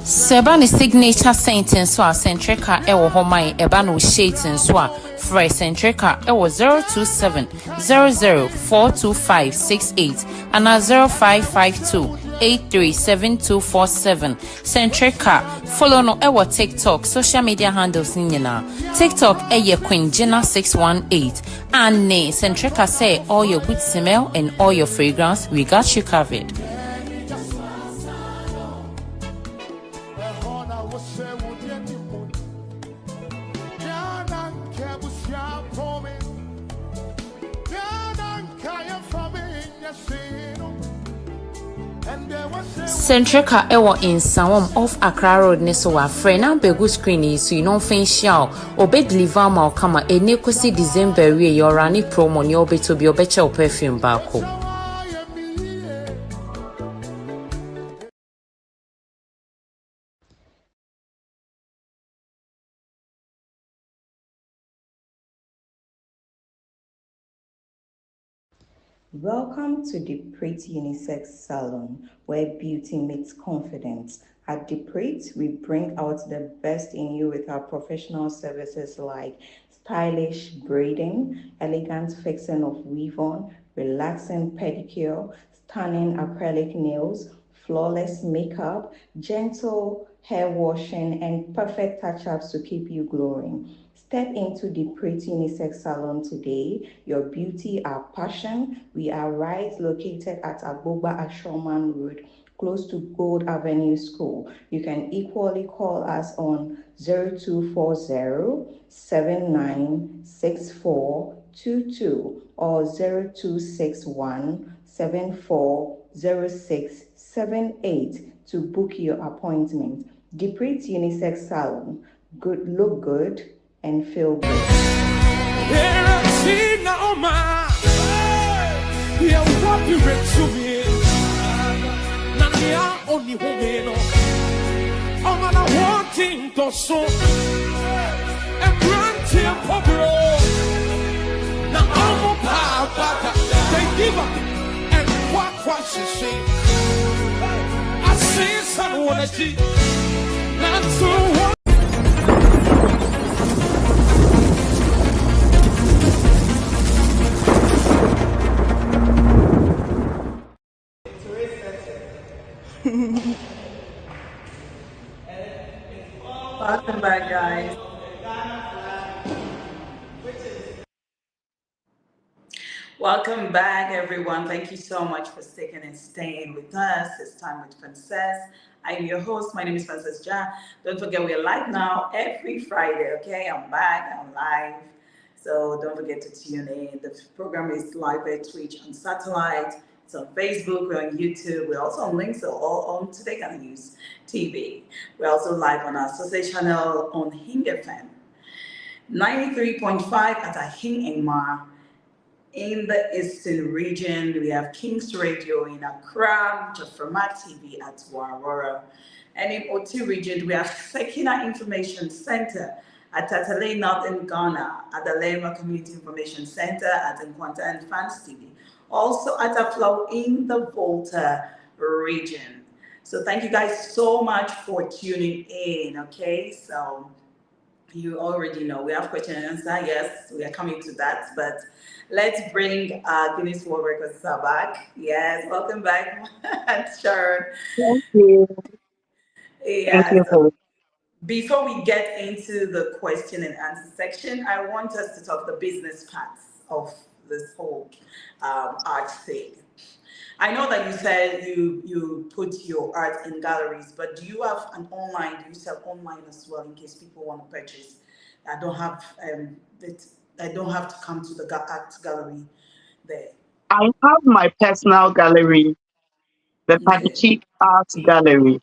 Seba ne signature sentence so a Centrica ɛwɔ hɔ man ɛba no shades nso a frɛ Centrica ɛwɔ 027 00 42568 ana 0552 837247. Centrica follow no ɛwɔ TikTok social media handles ni nyinaa. TikTok ɛyɛ GUINNESS618 and ne Centrica say all your good smell and all your fragrance we got you covered. Centrica ewo in Sawam off Accra Road ne so wa frɛ na begu screen yi so you know fin shao obe deliver ma kama ene kwesi December we your rani promo ne obeto bi obeche o perfume baako. Welcome to the Pretty Unisex Salon, where beauty meets confidence. At the Pretty, we bring out the best in you with our professional services like stylish braiding, elegant fixing of weave-on, relaxing pedicure, stunning acrylic nails, flawless makeup, gentle hair washing, and perfect touch-ups to keep you glowing. Step into the Pretty Unisex Salon today. Your beauty, our passion. We are right located at Agboba Ashoman Road, close to Gold Avenue School. You can equally call us on 0240 796422 or 0261 740678 to book your appointment. The Pretty Unisex Salon. Good, look good and feel good. Welcome back, guys. Welcome back, everyone. Thank you so much for sticking and staying with us. It's Time with Frances. I'm your host. My name is Frances Ja. Don't forget, we're live now every Friday, okay? I'm back. I'm live. So don't forget to tune in. The program is live at Twitch on satellite. It's on Facebook. We're on YouTube. We're also on links, so all on TodayGhanaNews TV. We're also live on our social channel on Hing FM. 93.5 at Ahing Engma. In the Eastern region, we have King's Radio in Accra, Jaframa TV at Warora. And in Oti region, we have Sekina Information Center at Tatale Northern Ghana, at the Lema Community Information Center at Nkwanta and Fans TV. Also at Aflow in the Volta region. So thank you guys so much for tuning in, okay? So you already know we have question and answer. Yes, we are coming to that, but let's bring Guinness World Records back. Yes, welcome back, Sharon. Thank you. Thank Yeah. you for Before we get into the question and answer section, I want us to talk the business parts of this whole art thing. I know that you said you put your art in galleries, but do you have an online? Do you sell online as well in case people want to purchase? I don't have it. I don't have to come to the art gallery there. I have my personal gallery, the Okay. Padiki Art Gallery.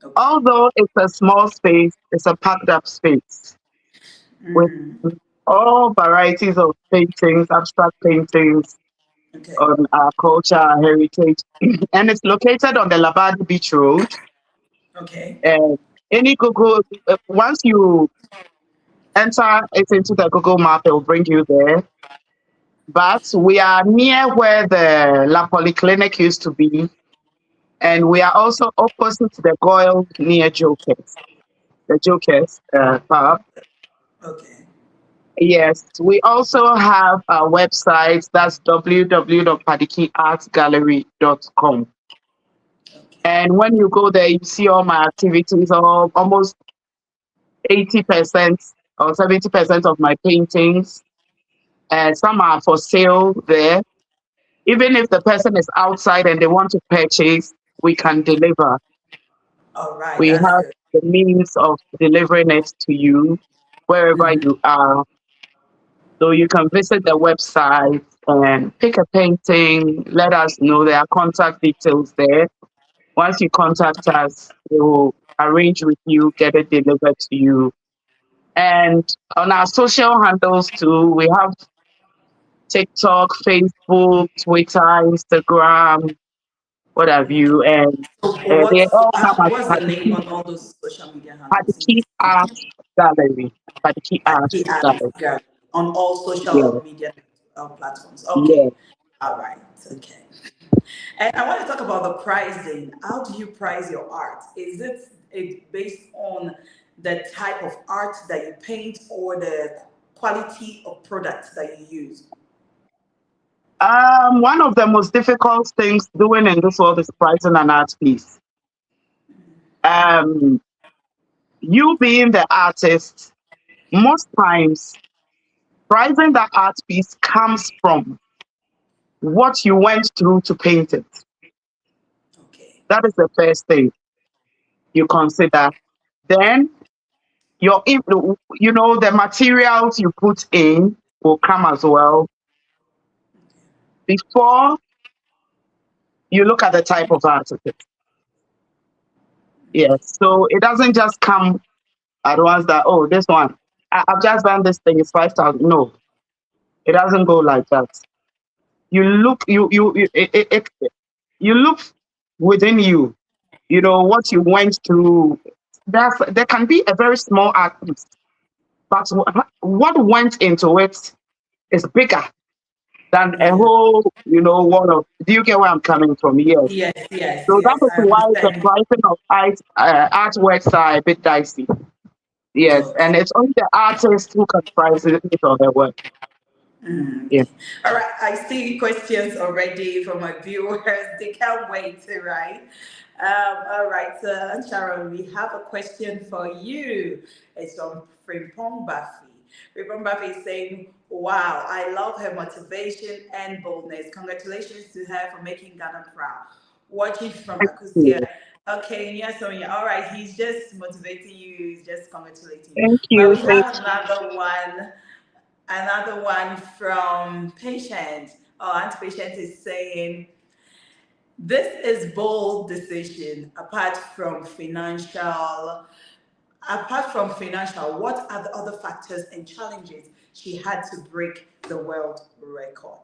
Okay. Although it's a small space, it's a packed up space with all varieties of paintings, abstract paintings Okay. on our culture, our heritage. And it's located on the Labadi Beach Road. Okay. And any Google, once you enter it into the Google map, it will bring you there. But we are near where the La Polyclinic used to be. And we are also opposite the Goyle near Jokers, the Jokers pub. Okay. Yes, we also have a website that's www.padikiartgallery.com. Okay. And when you go there, you see all my activities, almost 80% or 70% of my paintings. And some are for sale there. Even if the person is outside and they want to purchase, we can deliver. All right. We That's have good. the means of delivering it to you wherever you are. So you can visit the website and pick a painting, let us know. There are contact details there. Once you contact us, we will arrange with you, get it delivered to you. And on our social handles too, we have TikTok, Facebook, Twitter, Instagram, what have you. And So they all come as what's the name on all those social media handles in Padiki case people Art Gallery. Padiki Art the art Gallery. girl on all Yeah, social media platforms? yeah. Okay. All right. Okay. And I want to talk about the pricing. How do you price your art? Is it based on the type of art that you paint or the quality of products that you use? One of the most difficult things doing in this world is pricing an art piece. Um, you being the artist, most times pricing that art piece comes from what you went through to paint it. Okay. That is the first thing you consider. Then the materials you put in will come as well before you look at the type of art it is. Yes. So it doesn't just come at once that, oh, this one, I've just done this thing, it's 5,000. No, it doesn't go like that. You look, you look within you, what you went through. There can be a very small art piece, but what went into it is bigger than a Yeah. whole, wall of. Do you get where I'm coming from? Yes. Yes, yes, So that yes. is I why the understand. pricing of artworks are a bit dicey. Yes, Okay. and it's only the artist who can price it on their work. Yeah. Okay. All right. I see questions already from my viewers. They can't wait, right? All right, Sharon, we have a question for you. It's from Frimpong Buffy. Frimpong Buffy is saying, wow, I love her motivation and boldness. Congratulations to her for making Ghana proud. Watching from Thank Akusia. you. Okay, yes, Sonia. All right, he's just motivating you, he's just congratulating you. Thank But you. we Thank have another one from Patient. Oh, Aunt Patient is saying, this is bold decision apart from financial, what are the other factors and challenges she had to break the world record?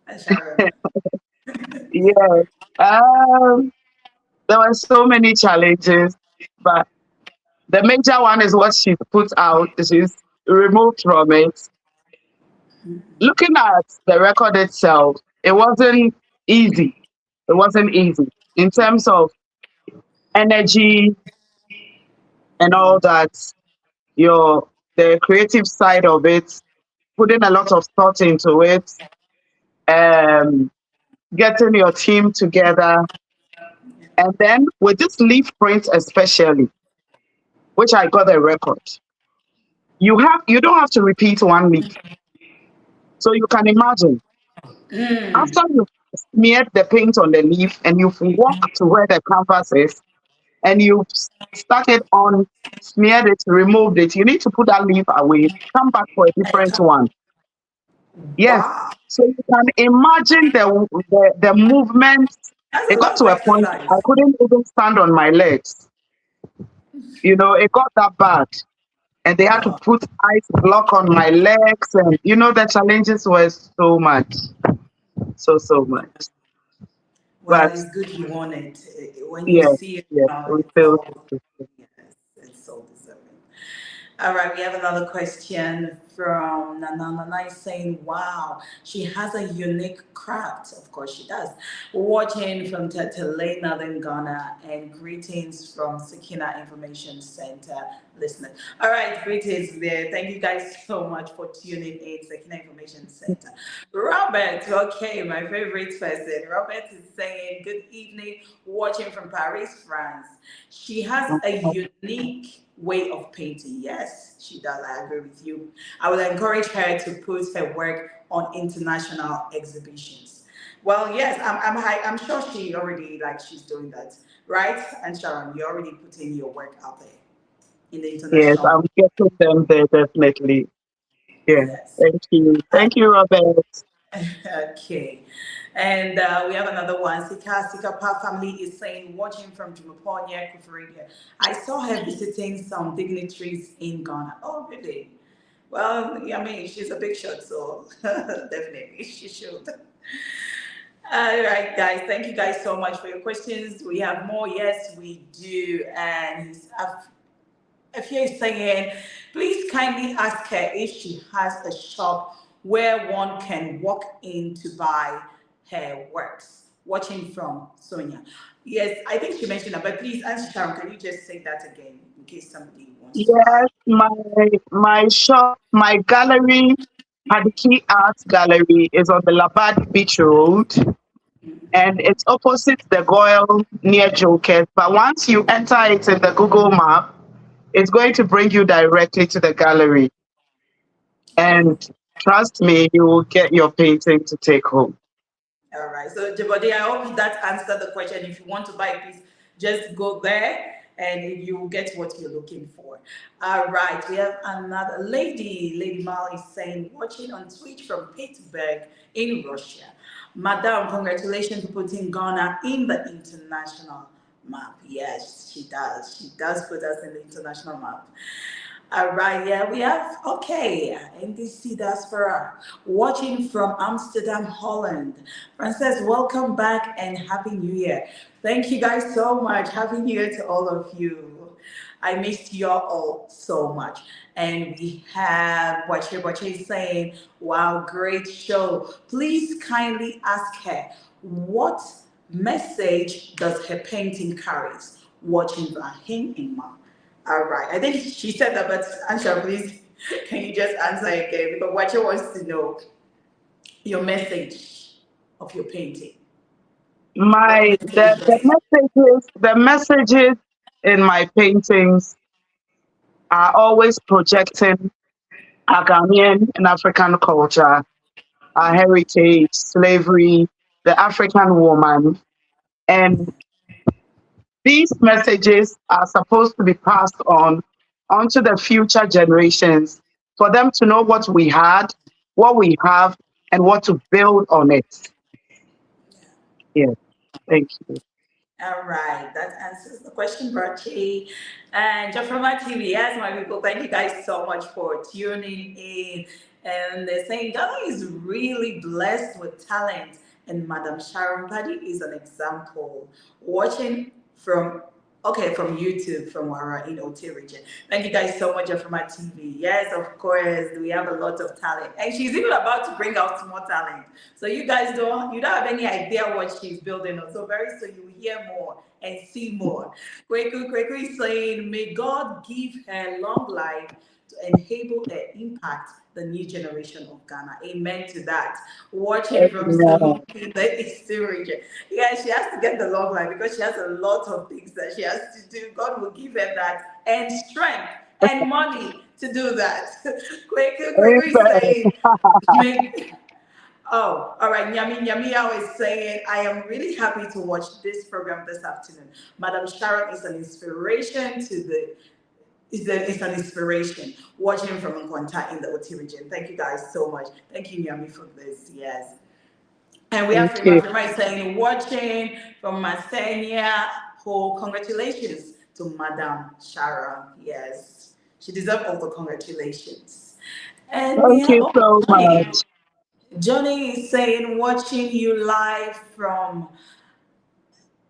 And Sharon. you. Yes. Um, there were so many challenges, but the major one is what she put out. She's removed from it. Looking at the record itself, it wasn't easy. It wasn't easy in terms of energy and all that. The creative side of it, putting a lot of thought into it, um, getting your team together, and then with this leaf print especially, which I got a record, you don't have to repeat one leaf. So you can imagine. After you've smeared the paint on the leaf and you've walked to where the canvas is and you've started on, smeared it, removed it, you need to put that leaf away, come back for a different one. Yes. Wow, So you can imagine the movement. that's It a got lot to of a point I exercise. couldn't even stand on my legs. It got that bad. And they had to Oh, put ice block on my legs. And, the challenges were so much, so much. well, But it's good you won it. When you yes, see it yes, now, we it's feel all, yes, it's so deserving. All right, we have another question from Nana is saying, wow, she has a unique craft. Of course, she does. Watching from Tetele, Northern Ghana, and greetings from Sakina Information Center listeners. All right, greetings there. Thank you guys so much for tuning in, Sakina Information Center. Robert, okay, my favorite person. Robert is saying, good evening, watching from Paris, France. She has a unique way of painting. Yes, she does. I agree with you. I would encourage her to put her work on international exhibitions. Well, yes, I'm sure she already she's doing that, right? And Sharon, you're already putting your work out there in the yes, international. I'm getting them there definitely. Yeah. Yes. Thank you. Thank you, Robert. Okay. And we have another one. Sika Pa family is saying, watching from Jumaponia, Kufuria. I saw her visiting some dignitaries in Ghana. Oh, really? Well, I mean, she's a big shot, so definitely she should. All right, guys. Thank you guys so much for your questions. We have more. Yes, we do. And if you're saying, please kindly ask her if she has a shop where one can walk in to buy her works. Watching from Sonia. Yes, I think she mentioned that, but please, Auntie Sharon, can you just say that again in case somebody wants to ask? Yes, my shop, my gallery, Hadiki Art Gallery, is on the Labad Beach Road, and it's opposite the Goyle near Jokers. But once you enter it in the Google map, it's going to bring you directly to the gallery. Okay. And trust me, you will get your painting to take home. All right. So, Jabode, I hope that answered the question. If you want to buy, please just go there and you will get what you're looking for. All right. We have another lady. Lady Mal is saying, watching on Twitch from Pittsburgh in Russia. Madam, congratulations for putting Ghana in the international map. Yes, she does. She does put us in the international map. All right, yeah, we have, okay, NDC Diaspora, watching from Amsterdam, Holland. Frances, welcome back and Happy New Year. Thank you guys so much. Happy New Year to all of you. I missed you all so much. And we have Boche saying, wow, great show. Please kindly ask her, what message does her painting carries? Watching Rahim Imam. All right. I think she said that, but Ansha, please, can you just answer again? Because Watcher wants to know your message of your painting. What My message does it? the messages in my paintings are always projecting our Ghanaian and African culture, our heritage, slavery, the African woman. And these messages are supposed to be passed on onto the future generations for them to know what we had, what we have, and what to build on it. Yes, thank you. All right, that answers the question, Brachi. And just from my TV, yes, my people, thank you guys so much for tuning in. And they're saying Ghana is really blessed with talent, and Madam Sharon Paddy is an example. Watching from from YouTube from Wara in Ote region. Thank you guys so much from my TV. Yes, of course, we have a lot of talent, and she's even about to bring out some more talent. So you don't have any idea what she's building on. So very soon you will hear more and see more. Kweku is saying, may God give her long life to enable her impact the new generation of Ghana. Amen to that. Watching from Amen. Sulu in the Eastern region. Yeah, she has to get the long life because she has a lot of things that she has to do. God will give her that and strength and money to do that. Kweku is Amen. saying, may Oh, all right. Nyamia is saying, I am really happy to watch this program this afternoon. Madam Sharon is an inspiration to the is an inspiration watching from Nkwanta in the Oti region. Thank you guys so much. Thank you, Nyami, for this. Yes. And we have Thank you. Frima saying, watching from Masenia. Oh, congratulations to Madam Sharon. Yes. She deserves all the congratulations. And we Thank have you so Johnny. much. Johnny is saying, watching you live from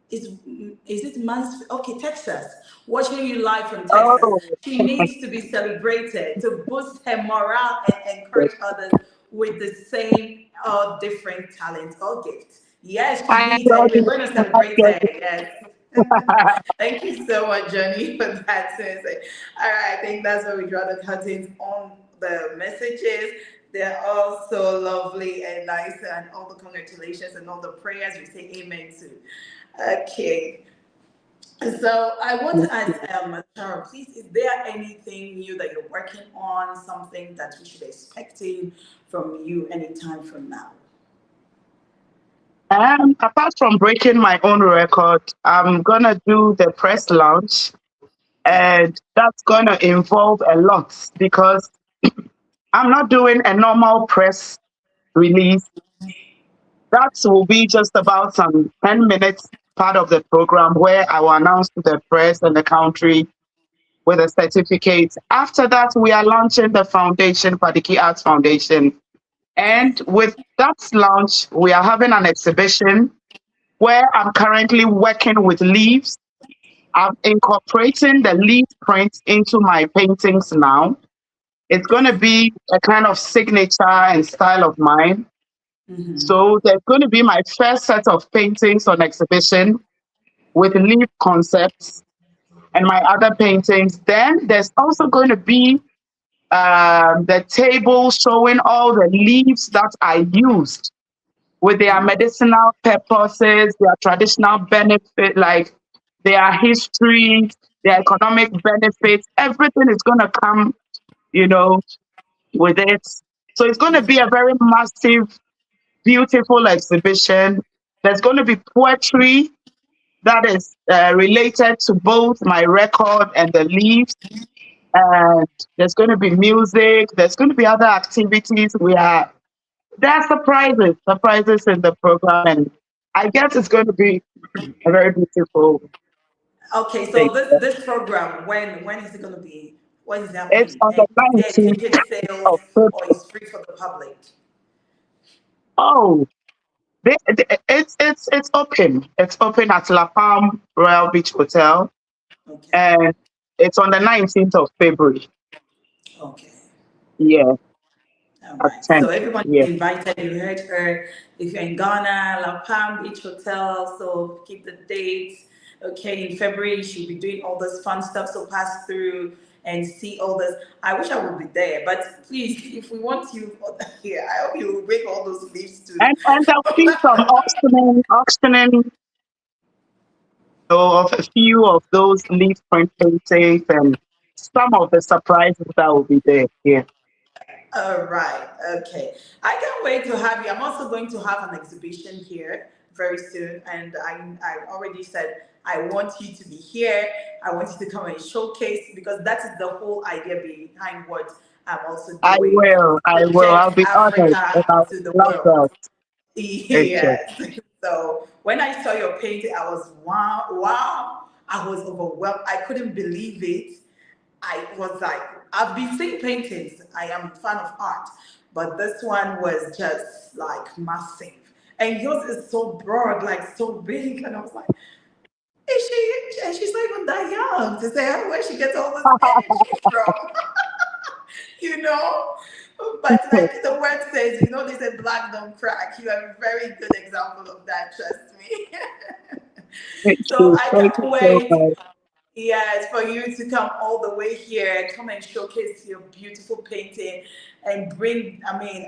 is is it Mansfield? Okay, Texas. Watching you live from Texas. Oh, She needs to be celebrated to boost her morale and encourage others with the same or different talent or gift. Yes, she I needs, and we're going to celebrate love her. Yes. Thank you so much, Johnny, for that sensei. All right, I think that's where we draw the curtains on the messages. They're all so lovely and nice, and all the congratulations and all the prayers we say amen to. Okay. So I want to ask Sharon, please, is there anything new that you're working on, something that we should expecting from you anytime from now? Apart from breaking my own record, I'm gonna do the press launch, and that's gonna involve a lot because I'm not doing a normal press release. That will be just about some 10 minutes part of the program where I will announce to the press and the country with a certificate. After that, we are launching the foundation, Padiki Arts Foundation. And with that launch, we are having an exhibition where I'm currently working with leaves. I'm incorporating the leaf prints into my paintings now. It's going to be a kind of signature and style of mine. So there's going to be my first set of paintings on exhibition with leaf concepts and my other paintings. Then there's also going to be the table showing all the leaves that I used with their medicinal purposes, their traditional benefit, like their history, their economic benefits. Everything is going to come, you know, with it. So it's going to be a very massive, beautiful exhibition. There's going to be poetry that is related to both my record and the leaves. And there's going to be music. There's going to be other activities. There are surprises in the program, and I guess it's going to be a very beautiful Okay, thing. so this program, when is it going to be? When is it It's happening? on And the is there 19th ticket sales of or February. is free for the public? Oh, it's open. It's open at La Palm Royal Beach Hotel, Okay, and it's on the 19th of February. okay. Yeah, All at right. 10. So everyone Yeah. is invited. You heard her. If you're in Ghana, La Palm Beach Hotel, so keep the dates. Okay, in February she'll be doing all this fun stuff. So pass through and see all this. I wish I would be there, but please, if we want you here, I hope you will bring all those leaves too. And there'll be some auctioning of a few of those leaf print paintings and some of the surprises that will be there. Yeah. All right. Okay. I can't wait to have you. I'm also going to have an exhibition here very soon, and I already said I want you to be here. I want you to come and showcase because that is the whole idea behind what I'm also I doing will. to I will. I'll project be honored, and Africa I to the love world. that. Okay. Yes. So when I saw your painting, I was wow, wow. I was overwhelmed. I couldn't believe it. I was like, I've been seeing paintings. I am a fan of art, but this one was just like massive. And yours is so broad, like so big. And I was like, is she? And she's not even that young to say where she gets all this energy from, you know? But like the word says, they say black don't crack. You are a very good example of that, trust me. Thank So you. I Thank can't you so wait. much. Yes, for you to come all the way here, come and showcase your beautiful painting and bring,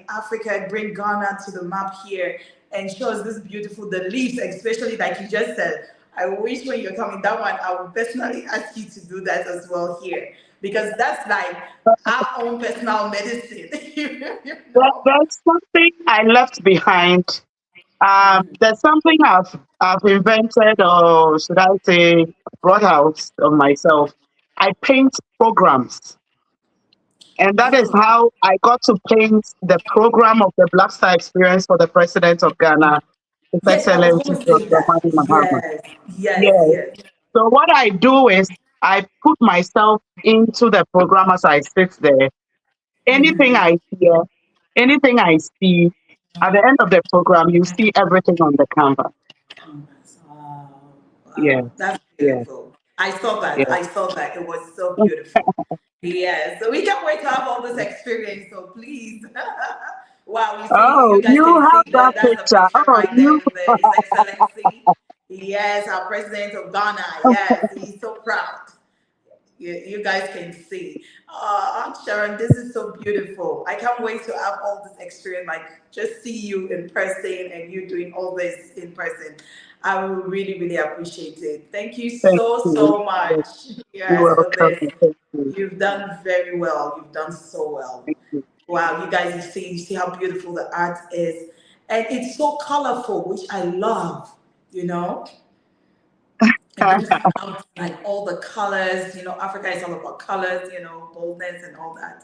Africa, bring Ghana to the map here and show us this beautiful, the leaves, especially like you just said. I wish when you're coming that one, I would personally ask you to do that as well here because that's like our own personal medicine. You There, know? there's something I left behind. There's something I've invented, or should I say, brought out of myself. I paint programs, and that is Oh, how I got to paint the program of the Black Star Experience for the President of Ghana, His yes, I was Excellency going to say Dr. that. Mahdi Mahama. Yes, yes, Yes. yes. So what I do is I put myself into the program as I sit there. Anything I hear, anything I see, at the end of the program, you see everything on the canvas. Wow, Yeah, wow, that's yeah, beautiful. I saw that. yeah. I saw that. It was so beautiful. Yeah, so we can't wait to have all this experience. So please, wow, you Oh, guys you can see have that that. That's a picture. picture Oh, right there you. with His Excellency. Yes, our President of Ghana. Yes, he's so proud. You guys can see. Aunt Sharon, this is so beautiful. I can't wait to have all this experience, like just see you in person and you doing all this in person. I will really, really appreciate it. Thank you Thank so, you. so much, You're yes, for welcome. this. Thank you. You've done very well. You've done so well. Thank you. Wow, you guys, you see how beautiful the art is. And it's so colorful, which I love, you know? It brings out like all the colors. Africa is all about colors, boldness and all that.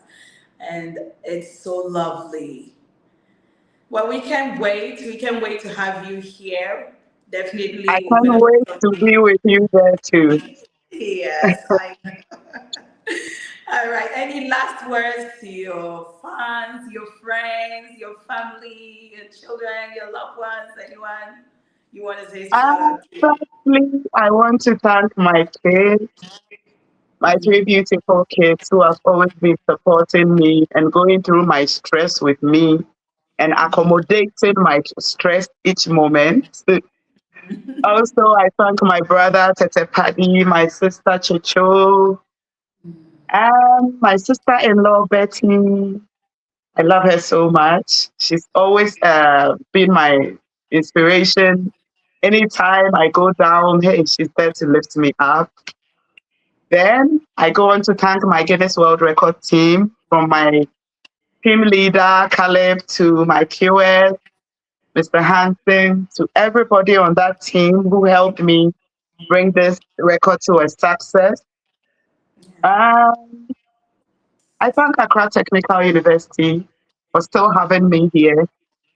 And it's so lovely. Well, we can't wait. We can't wait to have you here. I Definitely, we're can't gonna wait put to something. be with you there too. Yes, I know. All right. Any last words to your fans, your friends, your family, your children, your loved ones, anyone you want to say shout And out to? firstly, I want to thank my kids, my three beautiful kids who have always been supporting me and going through my stress with me and accommodating my stress each moment. Also, I thank my brother Tete Paddy, my sister Chicho, and my sister-in-law Betty. I love her so much. She's always been my inspiration. Anytime I go down, hey, she's there to lift me up. Then I go on to thank my Guinness World Record team, from my team leader, Caleb, to my QS, Mr. Hansen, to everybody on that team who helped me bring this record to a success. Um, I thank Accra Technical University for still having me here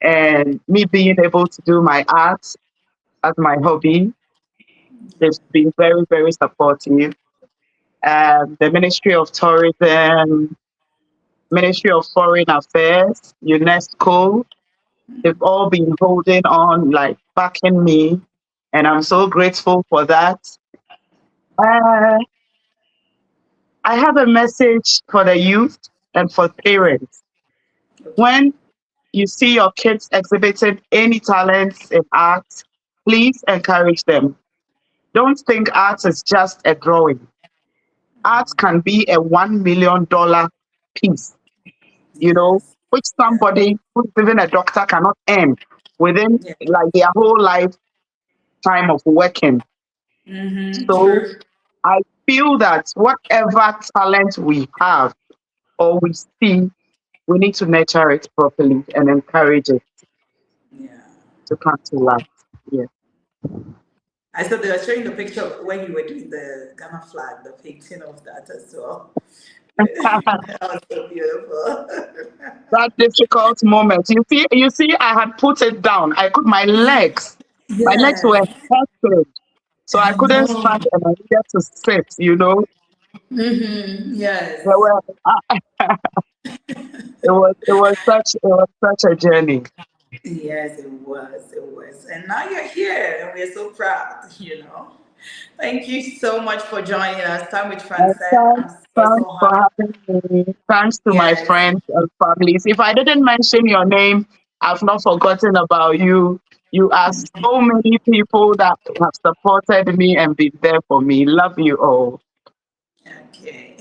and me being able to do my art as my hobby. They've been very, very supportive. The Ministry of Tourism, Ministry of Foreign Affairs, UNESCO, they've all been holding on, like backing me, and I'm so grateful for that. Uh, I have a message for the youth and for parents. Okay. When you see your kids exhibiting any talents in art, please encourage them. Don't think art is just a drawing. Art can be a $1 million piece, Yes. which Yeah. somebody who's even a doctor cannot earn within Yeah. like their whole lifetime of working. Mm-hmm. So True. I feel that whatever talent we have or we see, we need to nurture it properly and encourage it Yeah. to come to life. Yeah. I saw they were showing the picture when you were doing the Ghana flag, the painting of that as well. That was so beautiful. That difficult moment. You see, I had put it down. My legs were Yes, hurting. So I I couldn't know. stand and I needed to sit. Mm-hmm. There Yes. were, it was such a journey. Yes, it was. It was. And now you're here and we're so proud. Thank you so much for joining us. Time with And Frances. thanks, I'm so, thanks so for happy. having me. Thanks to my Yes. friends and families. If I didn't mention your name, I've not forgotten about you. You are so many people that have supported me and been there for me. Love you all. Okay.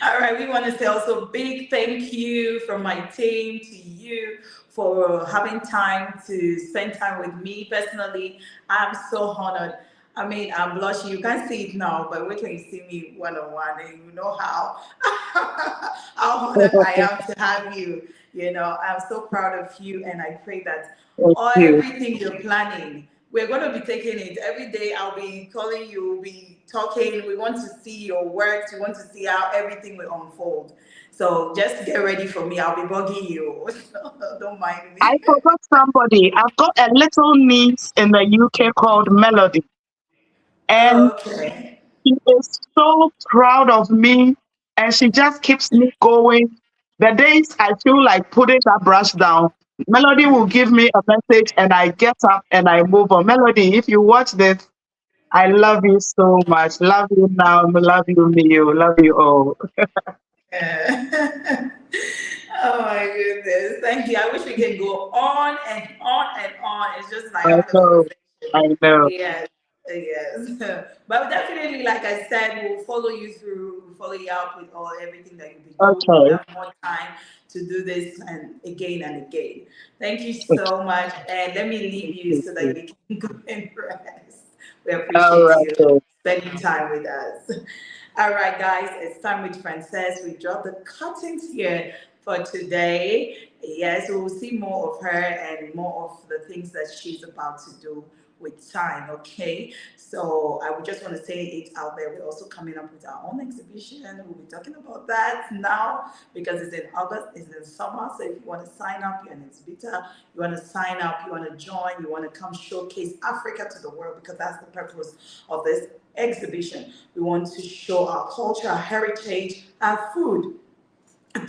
All right. We want to say also big thank you from my team to you for having time to spend time with me personally. I'm so honored. I mean, I'm blushing. You can't see it now, but wait till you see me one on one, and you know how how honored I am to have you. You know, I'm so proud of you, and I pray that Thank all you. everything you're planning, we're going to be taking it every day. I'll be calling you, we'll be talking. We want to see your works. We want to see how everything will unfold. So just get ready for me. I'll be bugging you. Don't mind I me. forgot somebody. I've got a little niece in the UK called Melody, and Oh, okay. she is so proud of me, and she just keeps me going. The days I feel like putting that brush down, Melody will give me a message, and I get up and I move on. Melody, if you watch this, I love you so much. Love you now. Love you, Mio. Love you all. Yeah. Oh my goodness. Thank you. I wish we can go on and on and on. It's just like I having a know. conversation. I know. Yes. Yes. But definitely, like I said, we'll follow you through, we'll follow you up with all everything that you'll be doing. We'll Okay. have more time to do this and again. Thank you so much. And let me leave you so that you can go and rest. We All appreciate right. you spending time with us. All right, guys, it's time with Frances. We dropped the curtains here for today. Yes, we will see more of her and more of the things that she's about to do with time. Okay, so I would just want to say it out there. We're also coming up with our own exhibition. We'll be talking about that now because it's in August, it's in summer. So if you want to sign up, you're an exhibitor, you want to sign up, you want to join, you want to come showcase Africa to the world because that's the purpose of this exhibition. We want to show our culture, our heritage, our food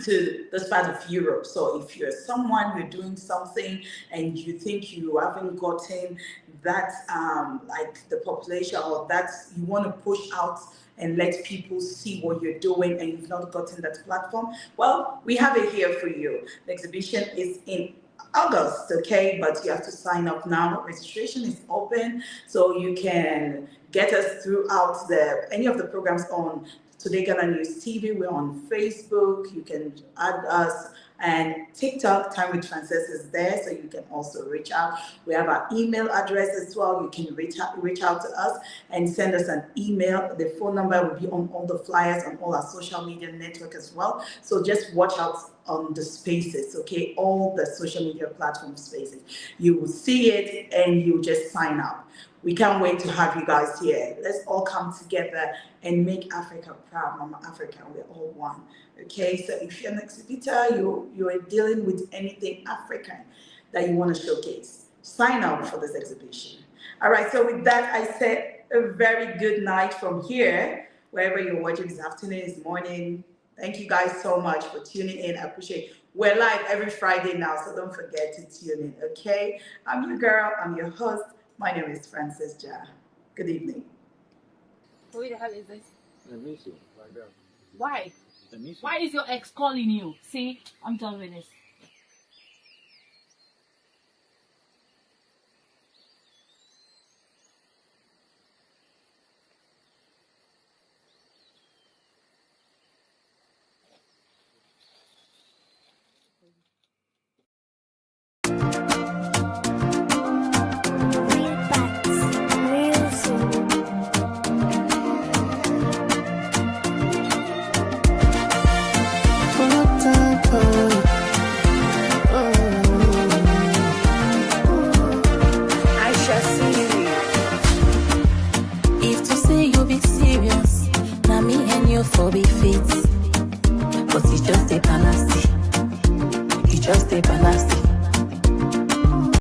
to this part of Europe. So if you're someone, you're doing something and you think you haven't gotten that, like the population or that you want to push out and let people see what you're doing and you've not gotten that platform, well, we have it here for you. The exhibition is in August, okay, but you have to sign up now. Registration is open, so you can get us throughout the any of the programs on Today Ghana News TV. We're on Facebook. You can add us. And TikTok, Time with Frances is there, so you can also reach out. We have our email address as well. You can reach out to us and send us an email. The phone number will be on all the flyers on all our social media network as well. So just watch out on the spaces, okay? All the social media platform spaces. You will see it and you just sign up. We can't wait to have you guys here. Let's all come together and make Africa proud. Mama Africa, we're all one. Okay, so if you're an exhibitor, you're dealing with anything African that you want to showcase, sign up for this exhibition. All right, so with that, I said a very good night from here, wherever you're watching this afternoon, this morning. Thank you guys so much for tuning in. I appreciate it. We're live every Friday now, so don't forget to tune in, okay? I'm your girl, I'm your host. My name is Frances Ja. Good evening. Who the hell is this? Why? Why is your ex calling you? See, I'm done with this.